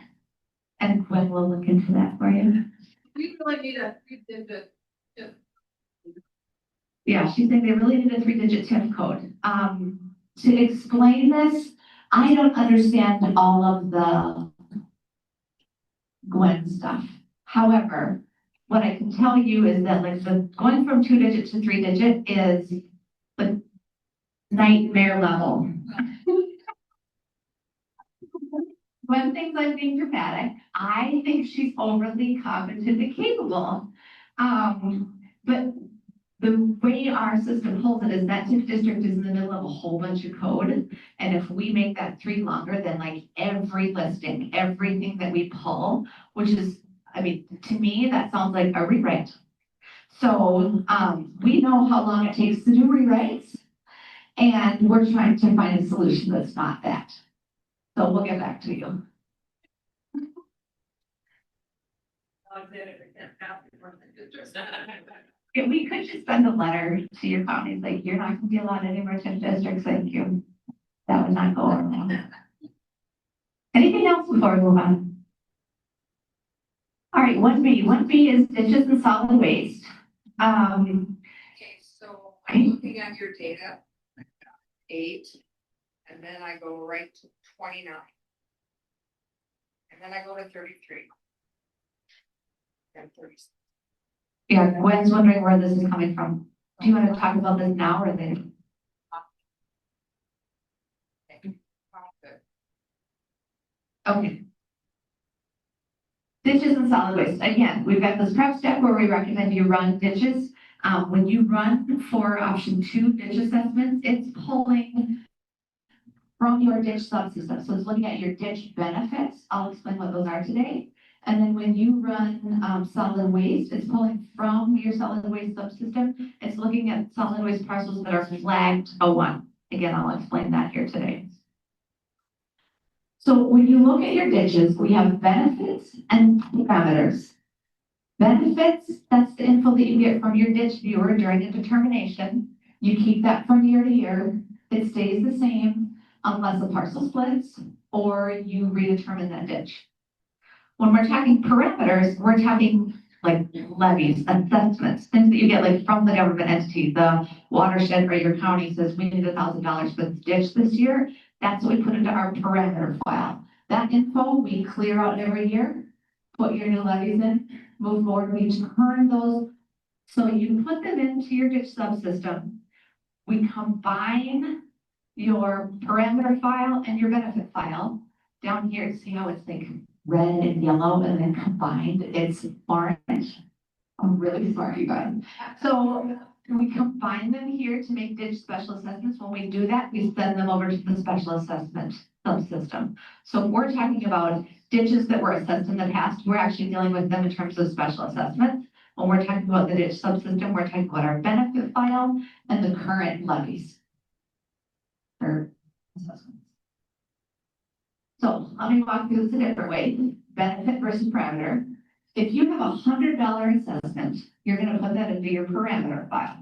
Speaker 2: And Gwen will look into that for you.
Speaker 7: We really need a, we did the,
Speaker 2: Yeah, she's saying they really need a 3-digit TIF code. To explain this, I don't understand all of the Gwen stuff. However, what I can tell you is that like the going from 2-digit to 3-digit is the nightmare level. Gwen thinks I'm being dramatic. I think she's overly competent and capable. But the way our system holds it is that TIF district is in the middle of a whole bunch of code. And if we make that 3 longer, then like every listing, everything that we pull, which is, I mean, to me, that sounds like a rewrite. So we know how long it takes to do rewrites. And we're trying to find a solution that's not that. So we'll get back to you. Yeah, we could just send a letter to your counties, like, you're not gonna be allowed any more TIF districts, thank you. That would not go over well. Anything else before we move on? All right, 1B is ditches and solid waste.
Speaker 7: okay, so I'm looking at your data. 8, and then I go right to 29. And then I go to 33. And 36.
Speaker 2: Yeah, Gwen's wondering where this is coming from. Do you want to talk about this now or then? Okay. Ditches and solid waste. Again, we've got this prep step where we recommend you run ditches. When you run for option 2 ditch assessments, it's pulling from your ditch subsystem. So it's looking at your ditch benefits. I'll explain what those are today. And then when you run solid waste, it's pulling from your solid waste subsystem. It's looking at solid waste parcels that are flagged O1. Again, I'll explain that here today. So when you look at your ditches, we have benefits and parameters. Benefits, that's the info that you get from your ditch viewer during a determination. You keep that from year to year. It stays the same unless a parcel splits or you redetermine that ditch. When we're talking parameters, we're talking like levies, assessments, things that you get like from the government entity. The watershed or your county says we need $1,000 for this ditch this year. That's what we put into our parameter file. That info we clear out every year, put your new levies in, move forward. We turn those, so you put them into your ditch subsystem. We combine your parameter file and your benefit file. Down here, see how it's like red and yellow and then combined, it's orange. I'm really smart, you guys. So we combine them here to make ditch special assessments. When we do that, we send them over to the special assessment subsystem. So if we're talking about ditches that were assessed in the past, we're actually dealing with them in terms of special assessments. When we're talking about the ditch subsystem, we're talking about our benefit file and the current levies or assessments. So let me walk through this a different way. Benefit versus parameter. If you have $100 assessment, you're going to put that into your parameter file.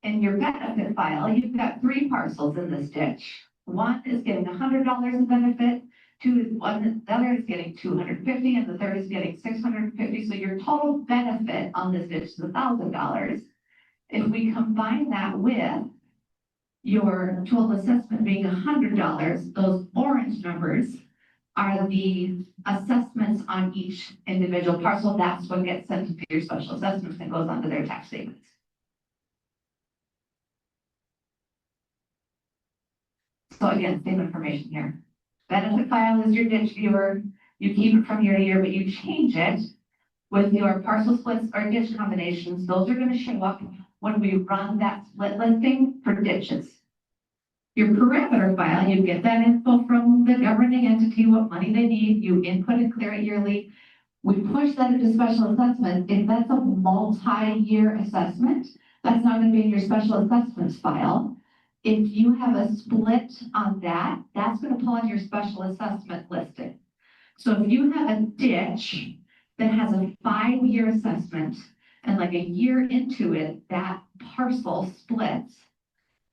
Speaker 2: In your benefit file, you've got 3 parcels in this ditch. One is getting $100 in benefit, the other is getting $250, and the third is getting $650. So your total benefit on this ditch is $1,000. If we combine that with your total assessment being $100, those orange numbers are the assessments on each individual parcel. That's what gets sent to your special assessments and goes onto their tax statements. So again, same information here. Benefit file is your ditch viewer. You keep it from year to year, but you change it with your parcel splits or ditch combinations. Those are going to show up when we run that split listing for ditches. Your parameter file, you get that info from the governing entity, what money they need, you input and clear it yearly. We push that into special assessment. If that's a multi-year assessment, that's not going to be in your special assessments file. If you have a split on that, that's going to pull in your special assessment listing. So if you have a ditch that has a 5-year assessment and like a year into it, that parcel splits,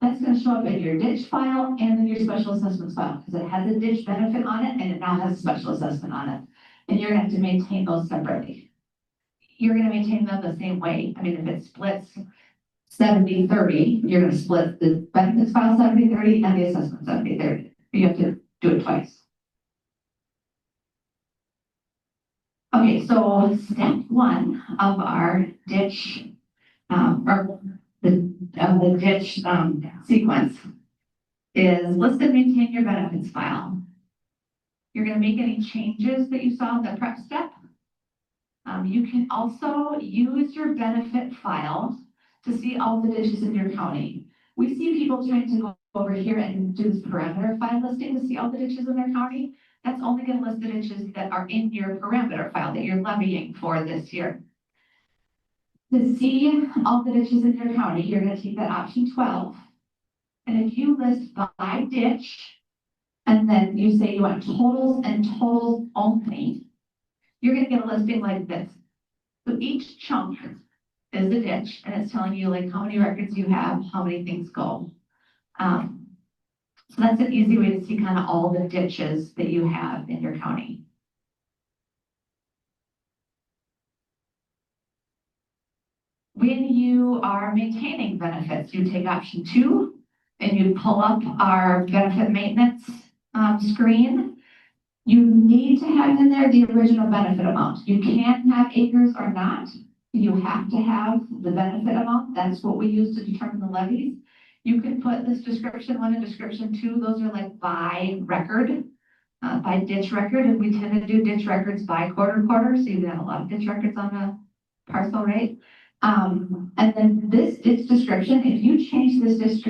Speaker 2: that's going to show up in your ditch file and in your special assessments file because it has a ditch benefit on it and it now has a special assessment on it. And you're going to have to maintain those separately. you're gonna maintain them the same way. I mean, if it splits 70-30, you're gonna split the benefits file 70-30 and the assessment 70-30. You have to do it twice. Okay, so step one of our ditch, or the ditch, sequence is list and maintain your benefits file. You're gonna make any changes that you saw in the prep step. You can also use your benefit file to see all the ditches in your county. We see people trying to go over here and do this parameter file listing to see all the ditches in their county. That's only gonna list the ditches that are in your parameter file that you're levying for this year. To see all the ditches in your county, you're gonna take that option 12. And if you list by ditch, and then you say you want totals and totals only, you're gonna get a listing like this. So each chunk is the ditch, and it's telling you like how many records you have, how many things go. So that's an easy way to see kind of all the ditches that you have in your county. When you are maintaining benefits, you take option 2 and you pull up our benefit maintenance screen. You need to have in there the original benefit amount. You can have acres or not. You have to have the benefit amount. That's what we use to determine the levies. You can put this description 1 and description 2. Those are like by record, by ditch record. And we tend to do ditch records by quarter, so you have a lot of ditch records on a parcel, right? And then this ditch description, if you change this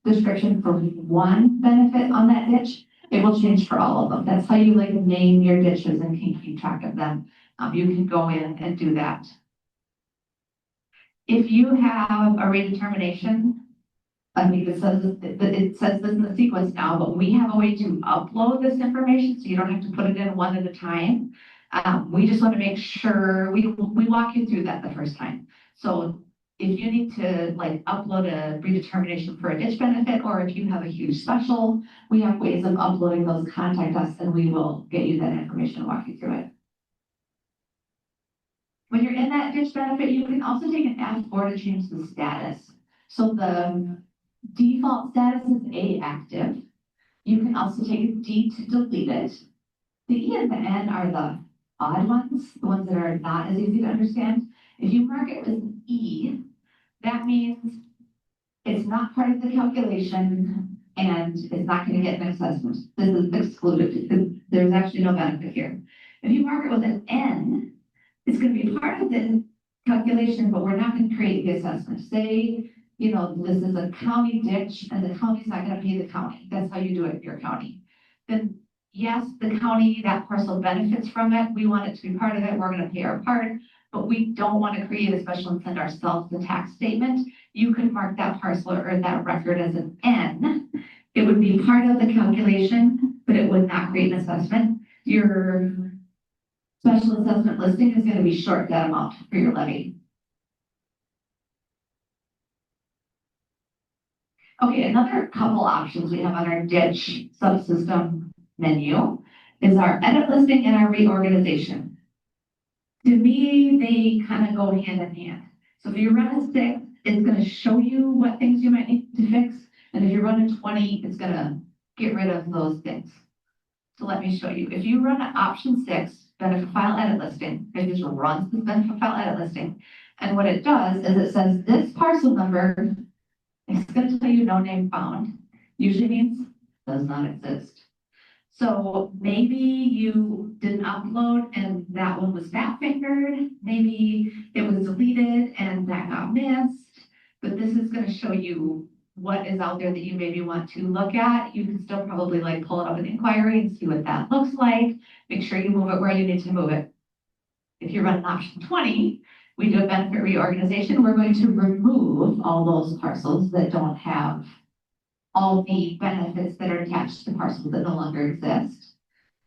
Speaker 2: description for one benefit on that ditch, it will change for all of them. That's how you like name your ditches and can keep track of them. You can go in and do that. If you have a redetermination, I mean, it says this in the sequence now, but we have a way to upload this information so you don't have to put it in one at a time. We just want to make sure we walk you through that the first time. So if you need to like upload a redetermination for a ditch benefit, or if you have a huge special, we have ways of uploading those. Contact us and we will get you that information and walk you through it. When you're in that ditch benefit, you can also take an F4 to change the status. So the default status is A active. You can also take a D to delete it. The E and the N are the odd ones, the ones that are not as easy to understand. If you mark it with an E, that means it's not part of the calculation and it's not going to get an assessment. This is excluded. There's actually no benefit here. If you mark it with an N, it's going to be part of the calculation, but we're not going to create the assessment. Say, you know, this is a county ditch and the county's not going to pay the county. That's how you do it in your county. Then yes, the county, that parcel benefits from it. We want it to be part of it. We're going to pay our part, but we don't want to create a special and send ourselves the tax statement. You could mark that parcel or that record as an N. It would be part of the calculation, but it would not create an assessment. Your special assessment listing is going to be short that amount for your levy. Okay, another couple options we have on our ditch subsystem menu is our edit listing and our reorganization. To me, they kind of go hand in hand. So if you run a 6, it's going to show you what things you might need to fix. And if you run a 20, it's going to get rid of those things. So let me show you. If you run an option 6, benefit file edit listing, it just runs this benefit file edit listing. And what it does is it says this parcel number, it's going to tell you no name found. Usually means does not exist. So maybe you didn't upload and that one was fat fingered. Maybe it was deleted and that got missed. But this is going to show you what is out there that you maybe want to look at. You can still probably like pull it up in inquiry and see what that looks like. Make sure you move it where you need to move it. If you run an option 20, we do a benefit reorganization. We're going to remove all those parcels that don't have all the benefits that are attached to parcels that no longer exist.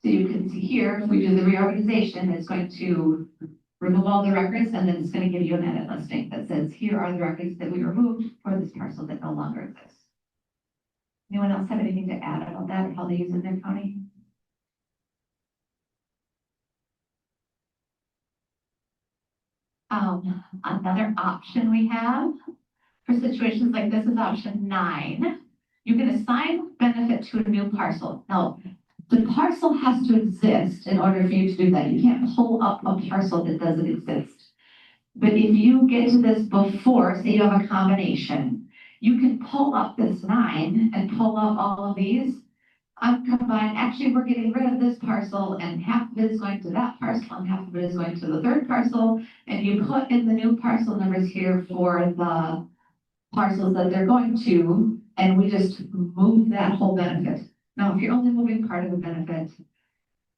Speaker 2: So you can see here, if we do the reorganization, it's going to remove all the records and then it's going to give you an edit listing that says, here are the records that we removed for this parcel that no longer exists. Anyone else have anything to add about that or how they use it in their county? Another option we have for situations like this is option 9. You can assign benefit to a new parcel. Now, the parcel has to exist in order for you to do that. You can't pull up a parcel that doesn't exist. But if you get to this before, say you have a combination, you can pull up this 9 and pull up all of these. Combined, actually, we're getting rid of this parcel and half of it is going to that parcel and half of it is going to the third parcel. And you put in the new parcel numbers here for the parcels that they're going to, and we just move that whole benefit. Now, if you're only moving part of a benefit,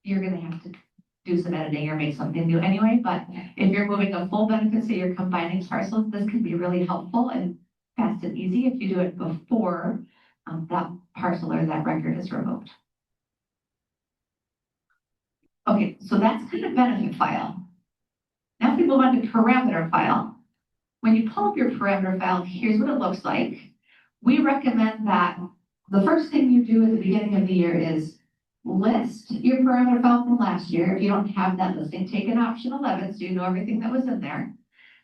Speaker 2: you're gonna have to do some editing or make something new anyway, but if you're moving a full benefit, so you're combining parcels, this can be really helpful and fast and easy if you do it before that parcel or that record is removed. Okay, so that's kind of benefit file. Now if we move on to parameter file, when you pull up your parameter file, here's what it looks like. We recommend that the first thing you do at the beginning of the year is list your parameter file from last year. If you don't have that listing, take an option 11 so you know everything that was in there.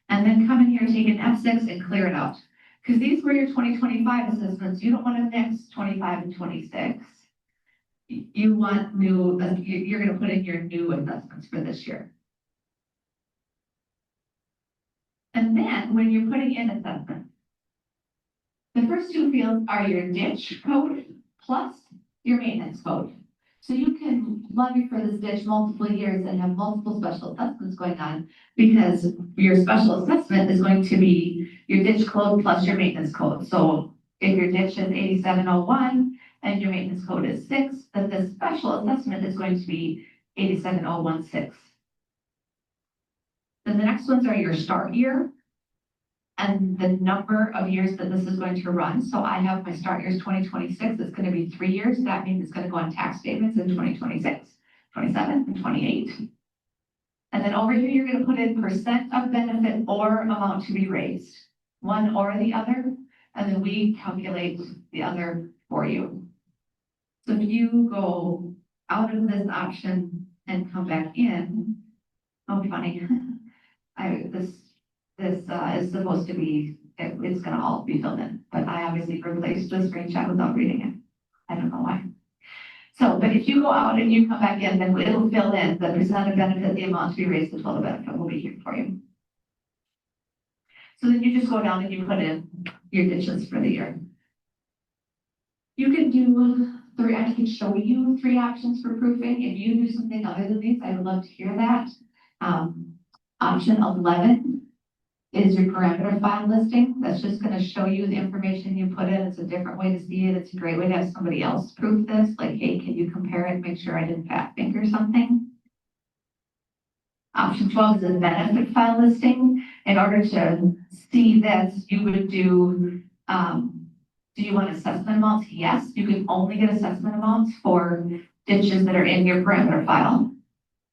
Speaker 2: And then come in here, take an F6 and clear it out. Because these were your 2025 assessments. You don't want to mix 25 and 26. You want new, you're going to put in your new assessments for this year. And then when you're putting in assessments, the first two fields are your ditch code plus your maintenance code. So you can levy for this ditch multiple years and have multiple special assessments going on because your special assessment is going to be your ditch code plus your maintenance code. So if your ditch is 8701 and your maintenance code is 6, then the special assessment is going to be 87016. Then the next ones are your start year and the number of years that this is going to run. So I have my start years 2026. It's going to be 3 years. That means it's going to go on tax statements in 2026, 27, and 28. And then over here, you're going to put in percent of benefit or amount to be raised, one or the other. And then we calculate the other for you. So if you go out of this option and come back in, oh, funny. This is supposed to be, it's gonna all be filled in, but I obviously replaced the screenshot without reading it. I don't know why. So, but if you go out and you come back in, then it'll fill in the percent of benefit, the amount to be raised, the total benefit will be here for you. So then you just go down and you put in your ditches for the year. You can do I can show you 3 options for proofing. If you do something other than these, I would love to hear that. Option 11 is your parameter file listing. That's just going to show you the information you put in. It's a different way to see it. It's a great way to have somebody else proof this. Like, hey, can you compare it? Make sure I didn't fat finger something. Option 12 is a benefit file listing. In order to see this, you would do you want assessment amounts? Yes, you can only get assessment amounts for ditches that are in your parameter file.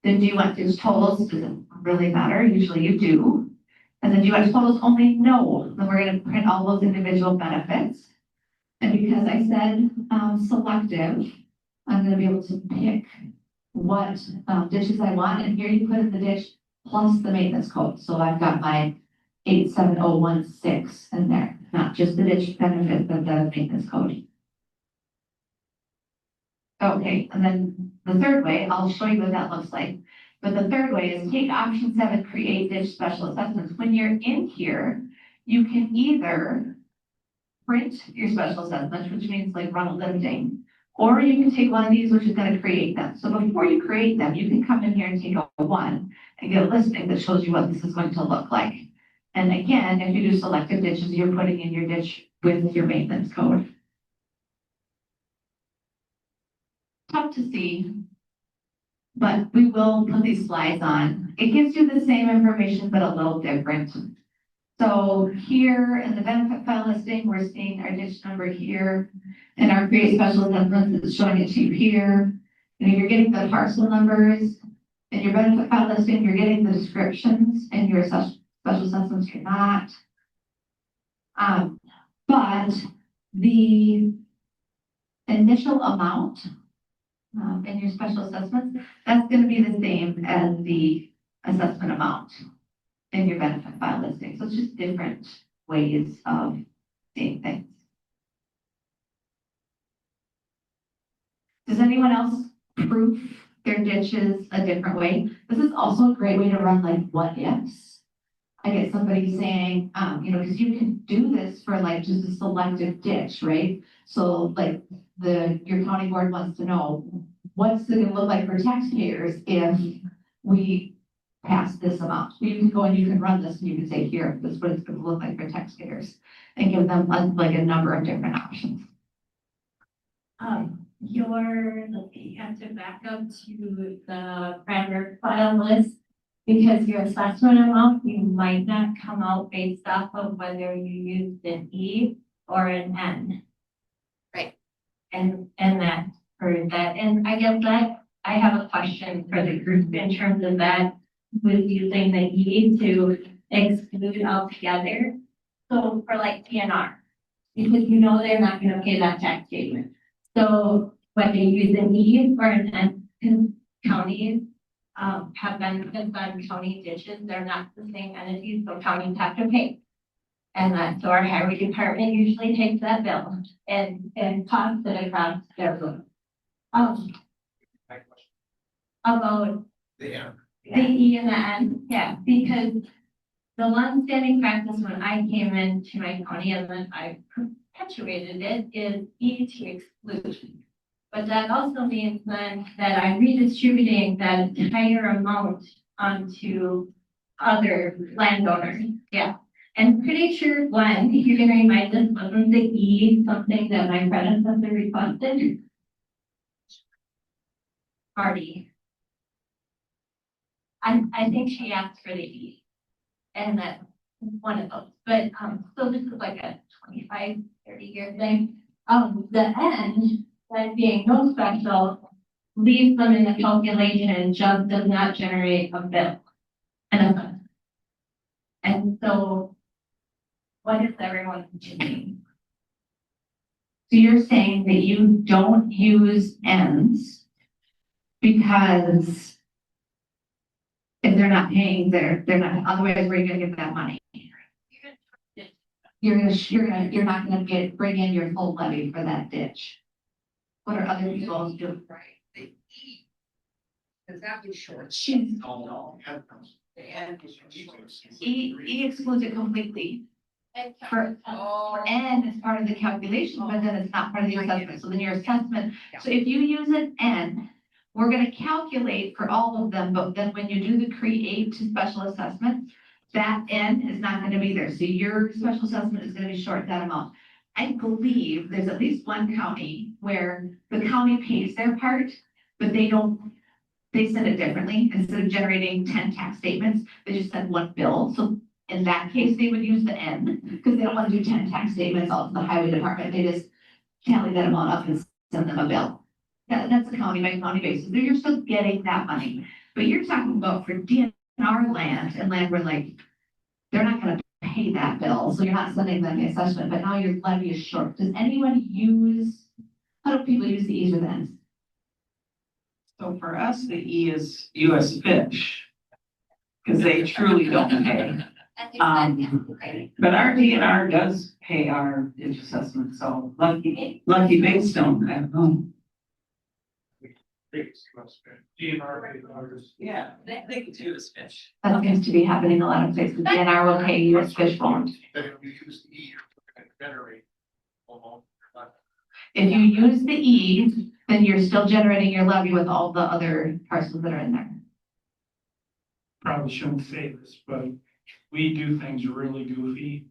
Speaker 2: Then do you want ditch totals? Does it really matter? Usually you do. And then do you want totals only? No. Then we're going to print all those individual benefits. And because I said selective, I'm going to be able to pick what ditches I want. And here you put in the ditch plus the maintenance code. So I've got my 87016 in there, not just the ditch benefit, but the maintenance code. Okay, and then the third way, I'll show you what that looks like. But the third way is take option 7, create ditch special assessments. When you're in here, you can either print your special assessments, which means like run a lifting, or you can take one of these, which is going to create them. So before you create them, you can come in here and take a 1 and get a listing that shows you what this is going to look like. And again, if you do selective ditches, you're putting in your ditch with your maintenance code. Tough to see, but we will put these slides on. It gives you the same information, but a little different. So here in the benefit file listing, we're seeing our ditch number here, and our create special assessments is showing it to you here. And you're getting the parcel numbers. In your benefit file listing, you're getting the descriptions, and your special assessments you're not. But the initial amount in your special assessments, that's going to be the same as the assessment amount. in your benefit file listing. So it's just different ways of seeing things. Does anyone else proof their ditches a different way? This is also a great way to run like what ifs. I get somebody saying, because you can do this for like just a selective ditch, right? So like your county board wants to know, what's it gonna look like for taxpayers if we pass this amount? You can go and you can run this and you can say, here, this is what it's gonna look like for taxpayers, and give them like a number of different options.
Speaker 8: Let's see, you have to back up to the primary file list, because your assessment amount, you might not come out based off of whether you used an E or an N.
Speaker 7: Right.
Speaker 8: And that, for that, and I guess that, I have a question for the group in terms of that, with using the E to exclude altogether. So for like PNR, because they're not gonna pay that tax statement. So whether you use an E or an N, counties have benefits on county ditches, they're not the same entities, so counties have to pay. And so our highway department usually takes that bill and toss it across their bill. About
Speaker 6: Yeah.
Speaker 8: the E and the N, yeah, because the longstanding practice when I came into my county and then I perpetuated it is E to exclude. But that also means then that I'm redistributing that entire amount onto other landowners. Yeah. And pretty sure, Glenn, if you can remind us, wasn't the E something that my predecessor requested? Marty. I think she asked for the E. And that's one of those. But so this is like a 25, 30-year thing. The N, that being no special, leaves them in the calculation, just does not generate a bill. And so what is everyone doing?
Speaker 2: So you're saying that you don't use ends because if they're not paying, they're not, otherwise where are you gonna get that money? You're not gonna bring in your full levy for that ditch. What are other people doing?
Speaker 7: Right, the E. Cause that was short.
Speaker 2: She's,
Speaker 7: The N was short.
Speaker 2: E excludes it completely. For
Speaker 7: Oh.
Speaker 2: N is part of the calculation, but then it's not part of the
Speaker 7: I get
Speaker 2: assessment. So then your assessment,
Speaker 7: Yeah.
Speaker 2: so if you use an N, we're gonna calculate for all of them, but then when you do the create to special assessment, that N is not gonna be there. So your special assessment is gonna be short that amount. I believe there's at least one county where the county pays their part, but they send it differently. Instead of generating 10 tax statements, they just send one bill. So in that case, they would use the N because they don't want to do 10 tax statements all to the highway department. They just tally that amount up and send them a bill. That's a county by county basis. You're still getting that money. But you're talking about for DNR land and land where like, they're not going to pay that bill. So you're not sending them the assessment, but now your levy is short. Does anyone how do people use the E's or the N's?
Speaker 10: So for us, the E is US Fish. Because they truly don't pay. But our DNR does pay our ditch assessment, so lucky Big Stone, I don't know. Yeah, they could do US Fish.
Speaker 2: That seems to be happening in a lot of places. DNR will pay, US Fish won't.
Speaker 6: That if you use the E, you're gonna generate.
Speaker 2: If you use the E, then you're still generating your levy with all the other parcels that are in there.
Speaker 4: Probably shouldn't say this, but we do things really goofy.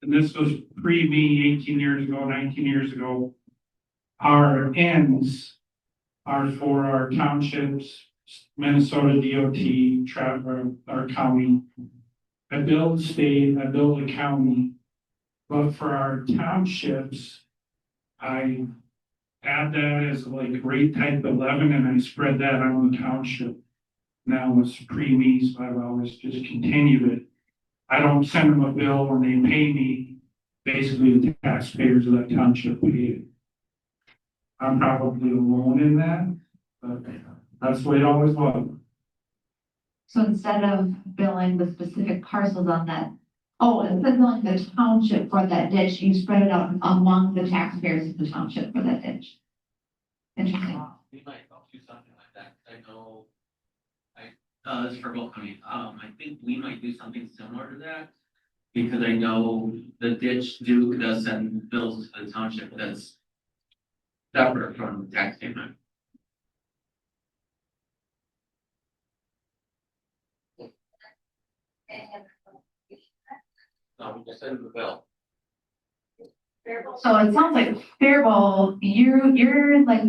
Speaker 4: And this was pre-me 18 years ago, 19 years ago. Our ends are for our townships, Minnesota DOT, our county. I build the state, I build the county. But for our townships, I add that as like rate type 11 and I spread that on the township. Now it's pre-me, so I've always just continued it. I don't send them a bill when they pay me. Basically, the taxpayers of that township pay it. I'm probably alone in that, but that's the way it always was.
Speaker 2: So instead of billing the specific parcels on that, oh, instead of billing the township for that ditch, you spread it out among the taxpayers of the township for that ditch. Interesting.
Speaker 11: We might go do something like that, 'cause I know. This is for Will County, I think we might do something similar to that. Because I know the ditch Duke does send bills to the township that's separate from the tax payment. So we just send the bill.
Speaker 2: So it sounds like Faribault, you're like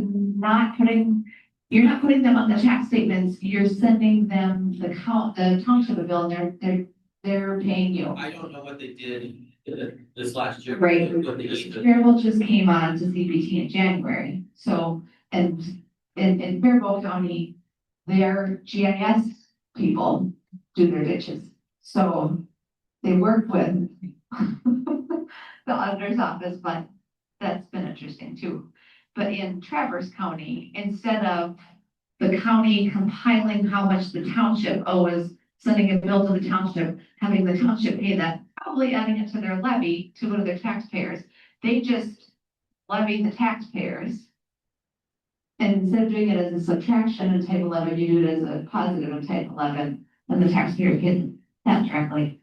Speaker 2: you're not putting them on the tax statements, you're sending them the township a bill, and they're paying you.
Speaker 11: I don't know what they did this last year.
Speaker 2: Right.
Speaker 11: What they did.
Speaker 2: Faribault just came on to CPT in January, so, and in Faribault County, their GIS people do their ditches. So they work with the auditor's office, but that's been interesting too. But in Traverse County, instead of the county compiling how much the township owes, sending a bill to the township, having the township pay that, probably adding it to their levy to go to their taxpayers, they just levy the taxpayers. And instead of doing it as a subtraction in type 11, you do it as a positive in type 11, and the taxpayer gets that directly.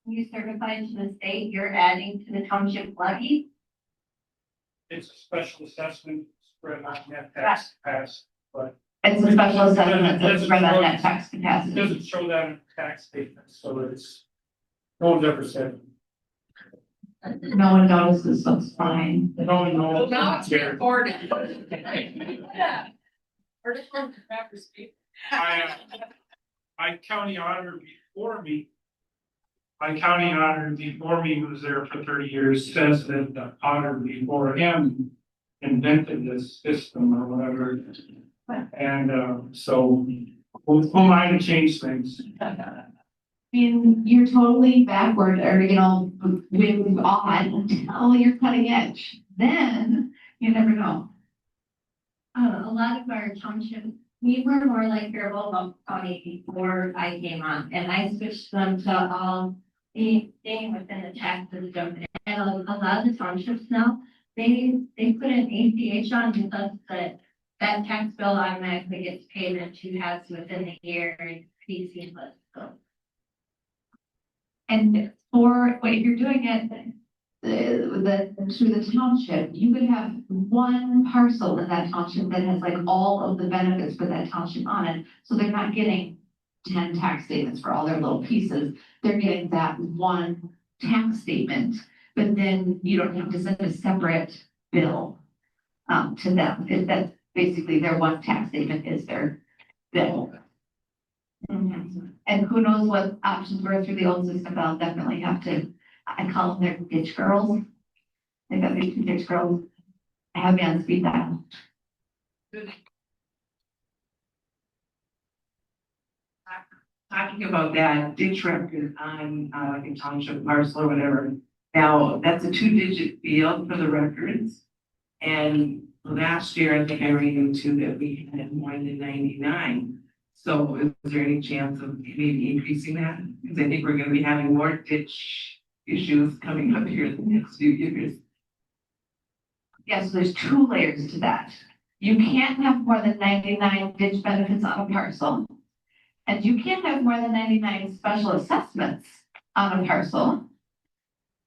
Speaker 8: You certified to the state, you're adding to the township levy?
Speaker 4: It's a special assessment spread on net tax pass, but
Speaker 2: It's a special assessment that's spread on that tax
Speaker 4: it
Speaker 2: capacity.
Speaker 4: doesn't show that in the tax statement, so it's, no one's ever said.
Speaker 2: No one notices, so it's fine.
Speaker 4: No one knows.
Speaker 7: Well, now it's
Speaker 4: Care.
Speaker 7: recorded.
Speaker 4: My county auditor before me. My county auditor before me, who was there for 30 years, says that the auditor before him invented this system or whatever. And so who am I to change things?
Speaker 2: I mean, you're totally backward or, with odd until you're cutting edge. Then you never know.
Speaker 8: A lot of our township, we were more like Faribault County before I came on, and I switched them to all staying within the tax system. And a lot of the townships now, they put an ACH on with us that tax bill automatically gets paid in 2 halves within the year, and pretty seamless, so.
Speaker 2: And for, if you're doing it through the township, you could have one parcel in that township that has like all of the benefits for that township on it. So they're not getting 10 tax statements for all their little pieces. They're getting that one tax statement, but then you don't have to send a separate bill to them. That's basically their one tax statement is their bill. Mhm. And who knows what options were through the old system, but I'll definitely have to, I call them their ditch girls. They've got these 2 ditch girls. I have me on speed dial.
Speaker 10: Talking about that ditch record on, like a township parcel or whatever. Now, that's a 2-digit field for the records. And last year, I think I ran into that we had more than 99. So is there any chance of maybe increasing that? Because I think we're gonna be having more ditch issues coming up here in the next few years.
Speaker 2: Yes, there's 2 layers to that. You can't have more than 99 ditch benefits on a parcel. And you can't have more than 99 special assessments on a parcel.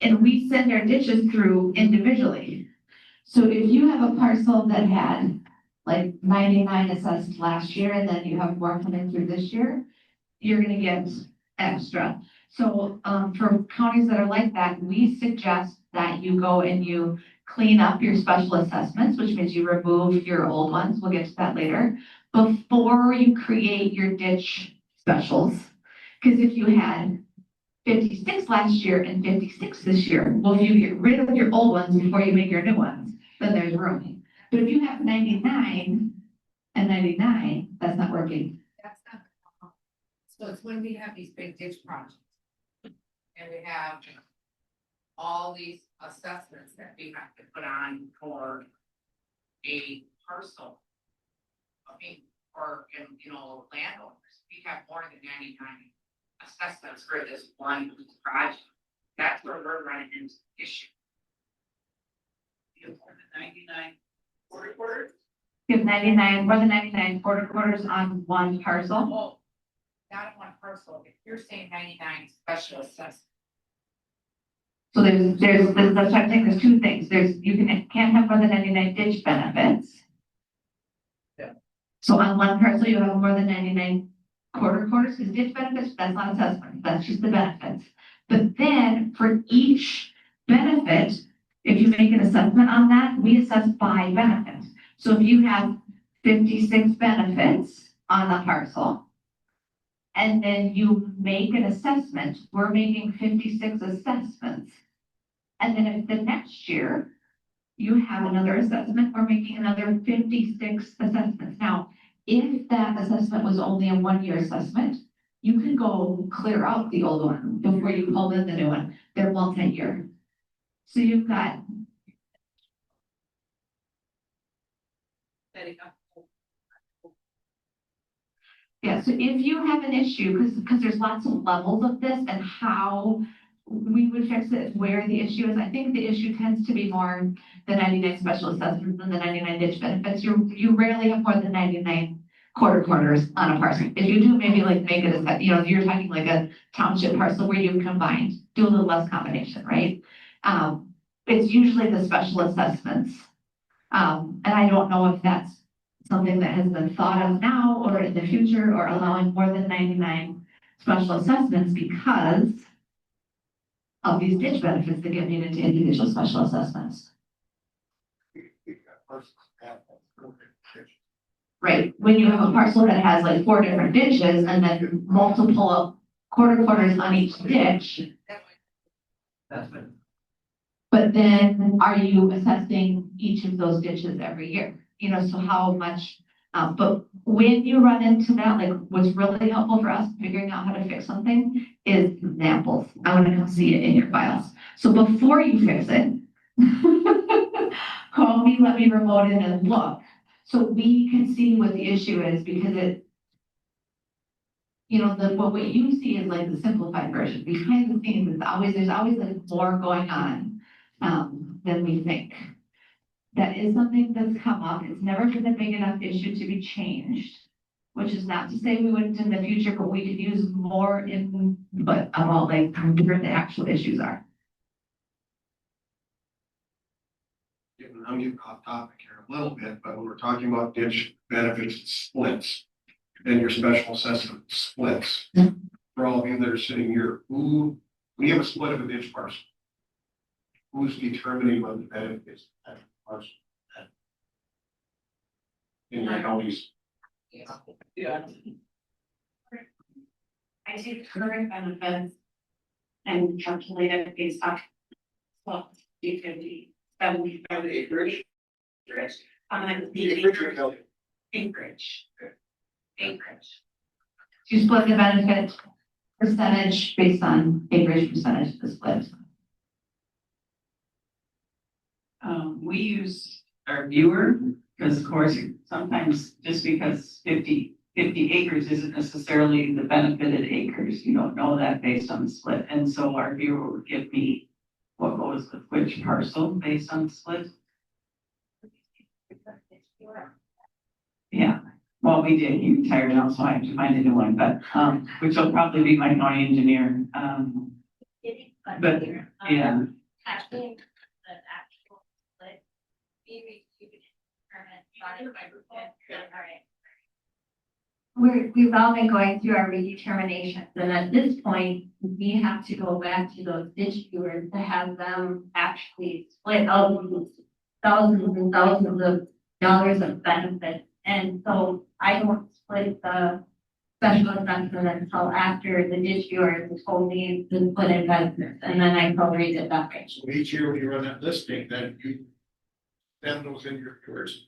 Speaker 2: And we send our ditches through individually. So if you have a parcel that had like 99 assessed last year, and then you have more coming through this year, you're gonna get extra. So for counties that are like that, we suggest that you go and you clean up your special assessments, which means you remove your old ones. We'll get to that later. Before you create your ditch specials. Because if you had 56 last year and 56 this year, well, if you get rid of your old ones before you make your new ones, then there's room. But if you have 99 and 99, that's not working.
Speaker 7: That's not. So it's when we have these big ditch projects. And we have all these assessments that we have to put on for a parcel. I mean, or, you know, landowners, we have more than 99 assessments for this one project. That's where we're running into the issue.
Speaker 10: You have more than 99 quarter quarters?
Speaker 2: You have 99, more than 99 quarter quarters on one parcel.
Speaker 7: Oh, not in one parcel, if you're saying 99 special assessments.
Speaker 2: So there's that's what I'm saying, there's two things. Can't have more than 99 ditch benefits.
Speaker 6: Yeah.
Speaker 2: So on one parcel, you have more than 99 quarter quarters, because ditch benefits, that's not assessment, that's just the benefits. But then for each benefit, if you make an assessment on that, we assess by benefit. So if you have 56 benefits on the parcel, and then you make an assessment, we're making 56 assessments. And then if the next year you have another assessment, we're making another 56 assessments. Now, if that assessment was only a 1-year assessment, you can go clear out the old one before you pull in the new one. They're multi-year. So you've got, yeah, so if you have an issue, because there's lots of levels of this and how we would fix it, where the issue is, I think the issue tends to be more the 99 special assessments than the 99 ditch benefits. You rarely have more than 99 quarter quarters on a parcel. If you do, maybe like make it a, you know, you're talking like a township parcel where you combined, do a little less combination, right? It's usually the special assessments. And I don't know if that's something that has been thought of now or in the future, or allowing more than 99 special assessments because of these ditch benefits that get made into individual special assessments. Right, when you have a parcel that has like 4 different ditches and then multiple quarter quarters on each ditch.
Speaker 10: That's what.
Speaker 2: But then are you assessing each of those ditches every year? You know, so how much, but when you run into that, like what's really helpful for us figuring out how to fix something is examples. I want to come see it in your files. So before you fix it, call me, let me remote in and look. So we can see what the issue is, because it, you know, what you see is like the simplified version. Behind the scenes, there's always like more going on than we think. That is something that's come up. It's never been a big enough issue to be changed, which is not to say we wouldn't in the future, but we could use more input about like where the actual issues are.
Speaker 6: I'm getting off topic here a little bit, but when we're talking about ditch benefits splits and your special assessment splits.
Speaker 2: Yeah.
Speaker 6: For all of you that are sitting here, when you have a split of a ditch parcel, who's determining what the benefit is of that parcel? In your counties.
Speaker 3: Yeah. I take current benefits and calculate it based off 50, 75 acreage. Acreage.
Speaker 2: You split the benefit percentage based on acreage percentage of the split.
Speaker 10: We use our viewer, because of course, sometimes just because 50 acres isn't necessarily the benefited acres, you don't know that based on the split. And so our viewer would give me what goes with which parcel based on the split. Yeah, well, we did, he retired now, so I have to find a new one, but, which will probably be my county engineer. But, yeah.
Speaker 8: Actually, the actual split, maybe you could We've all been going through our redeterminations, and at this point, we have to go back to those ditch viewers to have them actually split out thousands and thousands of dollars of benefits. And so I don't split the special assessment until after the ditch viewer has told me to split investments, and then I prorate it that way.
Speaker 6: So each year when you run that listing, then you send those in your viewers.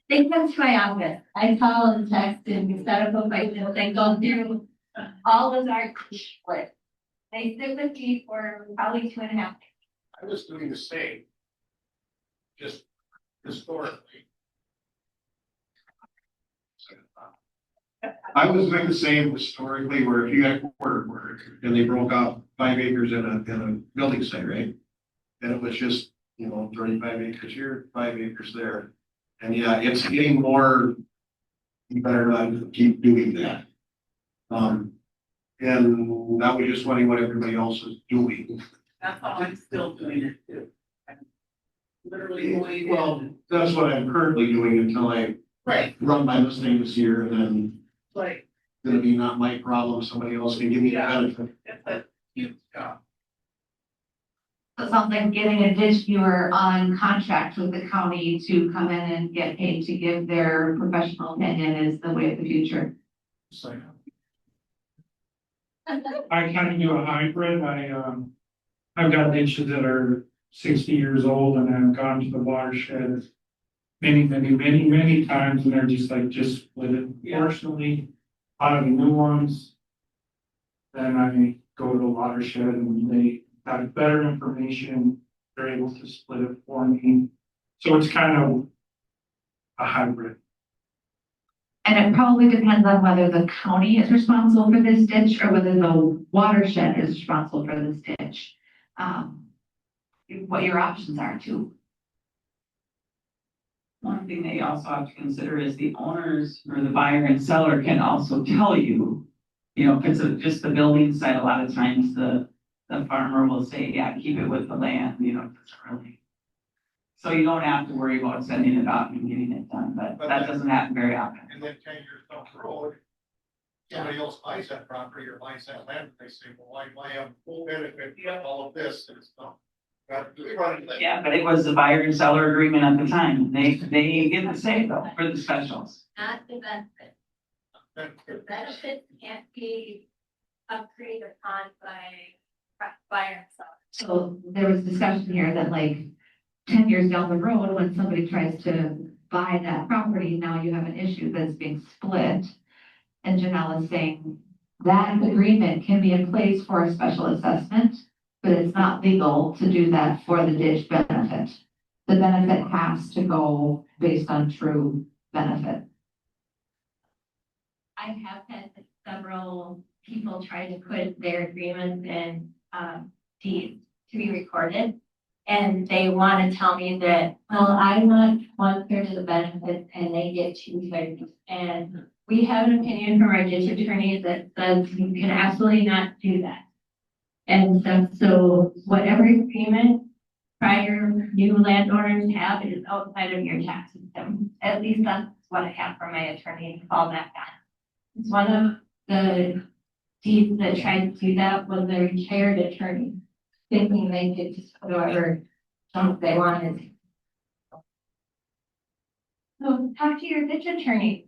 Speaker 8: They come to my office. I call and text and set up appointments and go through all of our split. They sit with me for probably 2.5 days.
Speaker 6: I was doing the same. Just historically. I was going to say historically where if you had quarter work and they broke out 5 acres in a building site, right? And it was just, 35 acres here, 5 acres there. And yeah, it's getting more, you better not keep doing that. And I was just wondering what everybody else is doing.
Speaker 10: That's how I'm still doing it too. I'm literally going.
Speaker 6: Well, that's what I'm currently doing until I
Speaker 10: Right,
Speaker 6: run my listing this year and then
Speaker 10: like,
Speaker 6: gonna be not my problem, somebody else can give me the benefit.
Speaker 10: it's a huge job.
Speaker 2: So it sounds like getting a ditch viewer on contract with the county to come in and get paid to give their professional opinion is the way of the future.
Speaker 4: So I kind of do a hybrid. I've got ditches that are 60 years old and I've gone to the watershed many times and they're just split it. Fortunately, a lot of the new ones, then I go to the watershed and they have better information. They're able to split it for me. So it's kind of a hybrid.
Speaker 2: And it probably depends on whether the county is responsible for this ditch or whether the watershed is responsible for this ditch. What your options are too.
Speaker 10: One thing they also have to consider is the owners or the buyer and seller can also tell you, if it's just the building site, a lot of times the farmer will say, yeah, keep it with the land, it doesn't really. So you don't have to worry about sending it out and getting it done, but that doesn't happen very often.
Speaker 6: And then 10 years down the road, somebody else buys that property or buys that land, and they say, well, I have full benefit of all of this, and it's not.
Speaker 10: Yeah, but it was the buyer and seller agreement at the time. They get the say though for the specials.
Speaker 8: Not the benefit. The benefits can't be upgraded upon by buyer and seller.
Speaker 2: So there was discussion here that like 10 years down the road, when somebody tries to buy that property, now you have an issue that's being split. And Janelle is saying that agreement can be in place for a special assessment, but it's not legal to do that for the ditch benefit. The benefit has to go based on true benefit.
Speaker 8: I have had several people try to put their agreements in deeds to be recorded. And they want to tell me that, well, I want 1/3 of the benefits and they get 2/3. And we have an opinion from our ditch attorney that says you can absolutely not do that. And so whatever agreement prior new landowners have is outside of your tax system. At least that's what I have from my attorney to fall back on. It's one of the deeds that tried to do that was a retired attorney, thinking they could just put whatever junk they wanted. So talk to your ditch attorney.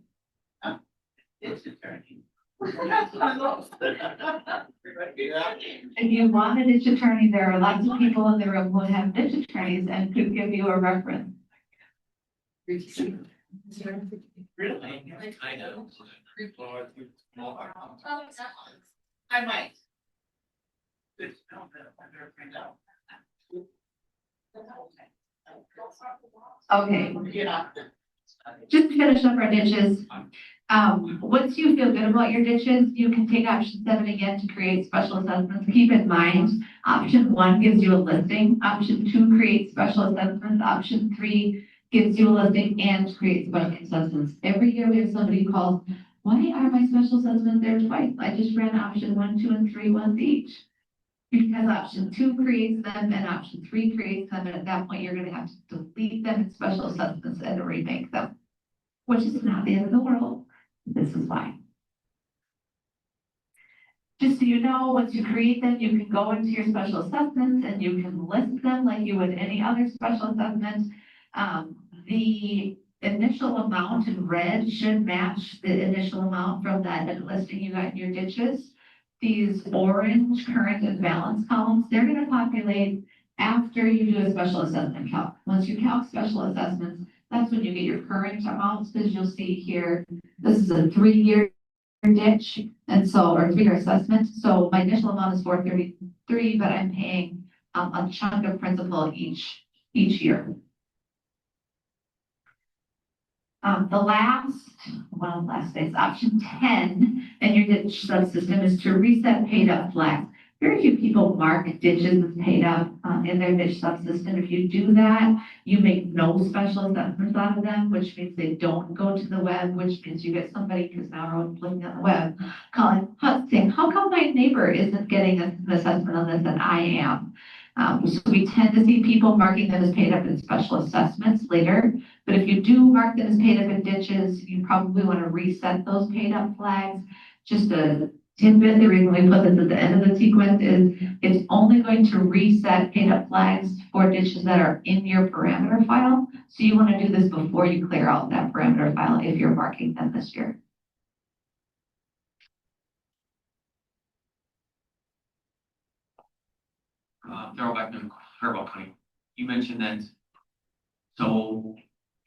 Speaker 11: It's attorney.
Speaker 2: If you want a ditch attorney, there are lots of people in the room who have ditch attorneys and could give you a reference.
Speaker 11: Really? I know.
Speaker 10: I might.
Speaker 2: Okay, just to finish up our ditches. Once you feel good about your ditches, you can take option 7 again to create special assessments. Keep in mind, option 1 gives you a listing, option 2 creates special assessments, option 3 gives you a listing and creates special assessments. Every year we have somebody who calls, why are my special assessments there twice? I just ran option 1, 2, and 3 once each. Because option 2 creates them and option 3 creates them, and at that point, you're gonna have to delete them in special assessments and remake them, which is not the end of the world. This is why. Just so you know, once you create them, you can go into your special assessments and you can list them like you would any other special assessment. The initial amount in red should match the initial amount from that listing you got in your ditches. These orange current and balance columns, they're gonna populate after you do a special assessment calc. Once you calc special assessments, that's when you get your current amounts, because you'll see here, this is a 3-year ditch, and so, or 3-year assessment. So my initial amount is 433, but I'm paying a chunk of principal each year. The last, one of the last things, option 10 in your ditch subsystem is to reset paid up flags. Very few people mark ditches as paid up in their ditch subsystem. If you do that, you make no special assessments out of them, which means they don't go to the web, which means you get somebody, because now everyone's looking at the web, saying, how come my neighbor isn't getting an assessment on this and I am? So we tend to see people marking them as paid up in special assessments later. But if you do mark them as paid up in ditches, you probably want to reset those paid up flags. Just a tidbit, the reason we put this at the end of the sequence is it's only going to reset paid up flags for ditches that are in your parameter file. So you want to do this before you clear out that parameter file if you're marking them this year.
Speaker 11: Throw back to Herb County. You mentioned that, so